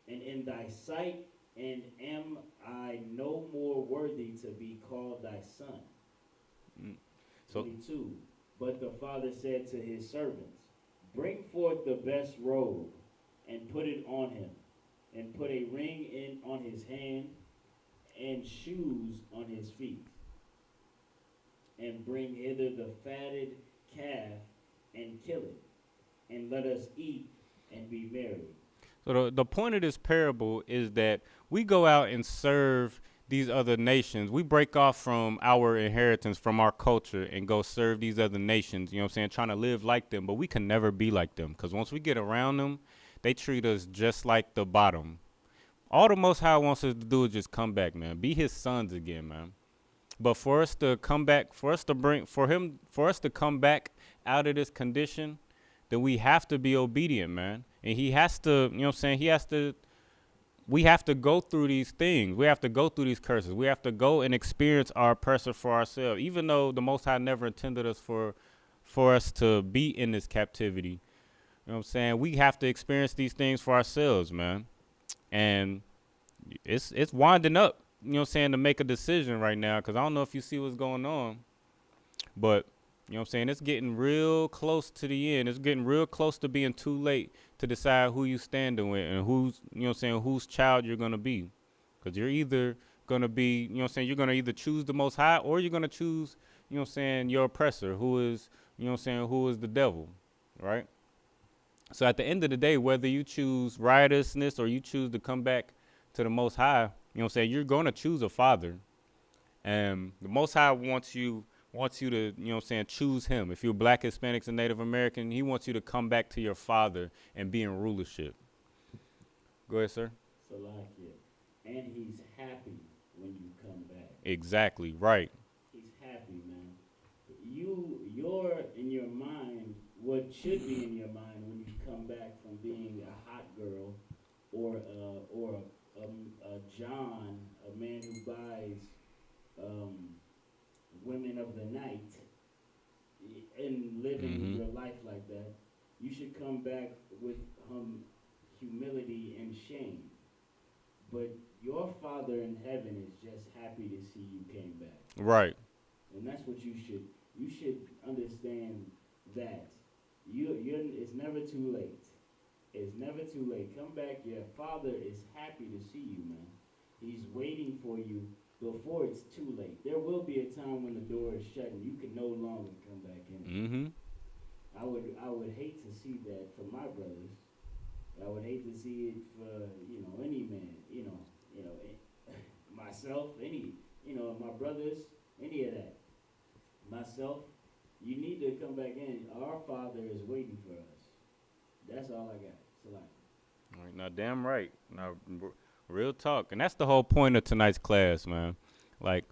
and in thy sight, and am I no more worthy to be called thy son? 22. But the father said to his servants, Bring forth the best robe, and put it on him, and put a ring on his hand, and shoes on his feet. And bring hither the fatted calf, and kill it, and let us eat and be merry. So the point of this parable is that we go out and serve these other nations. We break off from our inheritance, from our culture, and go serve these other nations, you know what I'm saying, trying to live like them. But we can never be like them, because once we get around them, they treat us just like the bottom. All the Most High wants us to do is just come back, man. Be his sons again, man. But for us to come back, for us to come back out of this condition, then we have to be obedient, man. And he has to, you know what I'm saying, we have to go through these things. We have to go through these curses. We have to go and experience our oppressor for ourselves, even though the Most High never intended us for us to be in this captivity. You know what I'm saying? We have to experience these things for ourselves, man. And it's winding up, you know what I'm saying, to make a decision right now, because I don't know if you see what's going on, but you know what I'm saying, it's getting real close to the end. It's getting real close to being too late to decide who you standing with and who's, you know what I'm saying, whose child you're going to be. Because you're either going to be, you know what I'm saying, you're going to either choose the Most High, or you're going to choose, you know what I'm saying, your oppressor, who is, you know what I'm saying, who is the devil, right? So at the end of the day, whether you choose riotousness or you choose to come back to the Most High, you know what I'm saying, you're going to choose a father. And the Most High wants wants you to, you know what I'm saying, choose him. If you're Black, Hispanics, and Native American, he wants you to come back to your father and be in rulership. Go ahead, sir. Salakia. And he's happy when you come back. Exactly, right. He's happy, man. You're in your mind, what should be in your mind when you come back from being a hot girl or a John, a man who buys women of the night and living your life like that. You should come back with humility and shame. But your Father in heaven is just happy to see you came back. Right. And that's what you should understand, that it's never too late. It's never too late. Come back. Your Father is happy to see you, man. He's waiting for you before it's too late. There will be a time when the door is shut and you can no longer come back in. Mm-hmm. I would hate to see that for my brothers. I would hate to see it for, any man, myself, my brothers, any of that. Myself, you need to come back in. Our Father is waiting for us. That's all I got. Salam. All right, now, damn right. Now, real talk. And that's the whole point of tonight's class, man. Like,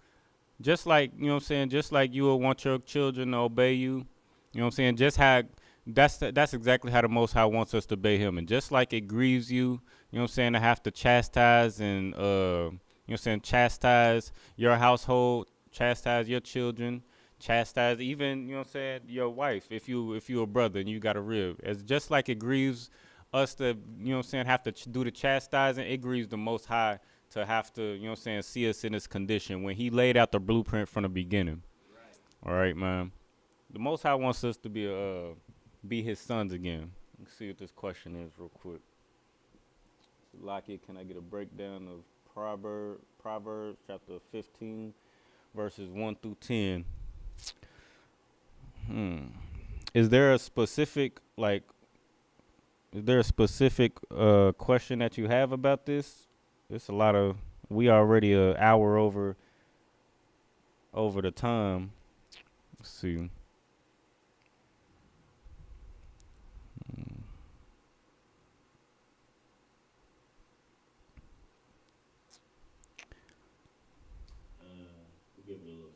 just like, you know what I'm saying, just like you will want your children to obey you, you know what I'm saying, just how, that's exactly how the Most High wants us to obey him. And just like it grieves you, you know what I'm saying, to have to chastise and, you know what I'm saying, chastise your household, chastise your children, chastise even, you know what I'm saying, your wife, if you a brother and you got a rib. It's just like it grieves us to, you know what I'm saying, have to do the chastising. It grieves the Most High to have to, you know what I'm saying, see us in this condition when he laid out the blueprint from the beginning. Right. All right, man. The Most High wants us to be his sons again. Let's see what this question is real quick. Lockie, can I get a breakdown of Proverbs chapter 15, verses 1 through 10? Is there a specific question that you have about this? It's a lot of, we already an hour over the time. Let's see. Give it a little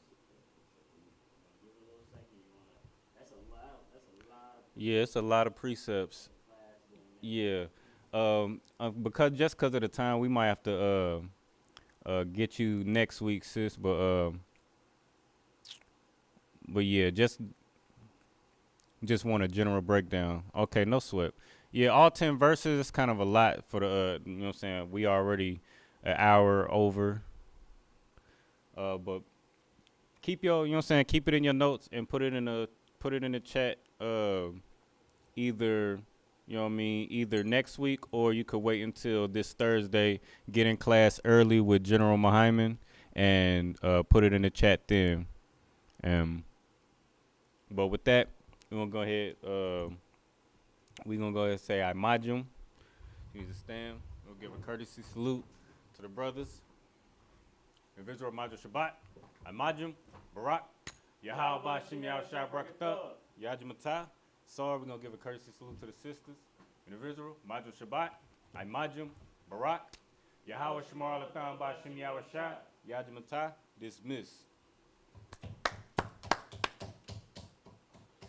second. That's a lot. Yeah, it's a lot of precepts. Yeah. Because of the time, we might have to get you next week, sis. But yeah, just want a general breakdown. Okay, no sweat. Yeah, all 10 verses is kind of a lot for the you know what I'm saying, we already an hour over. But keep your, you know what I'm saying, keep it in your notes and put it in the chat. Either, you know what I mean, either next week, or you could wait until this Thursday, get in class early with General Muhammad and put it in the chat then. But with that, we're gonna go ahead and say I Majum. You need to stand. We'll give a courtesy salute to the brothers. In Visual Majum Shabbat, I Majum, Barak, Yahal Bashim Yahal Shah Brakatah, Yajimatah. Sorry, we're gonna give a courtesy salute to the sisters. In Visual Majum Shabbat, I Majum, Barak, Yahweh Shamar Latham Bashim Yahweh Shah, Yajimatah. Dismiss.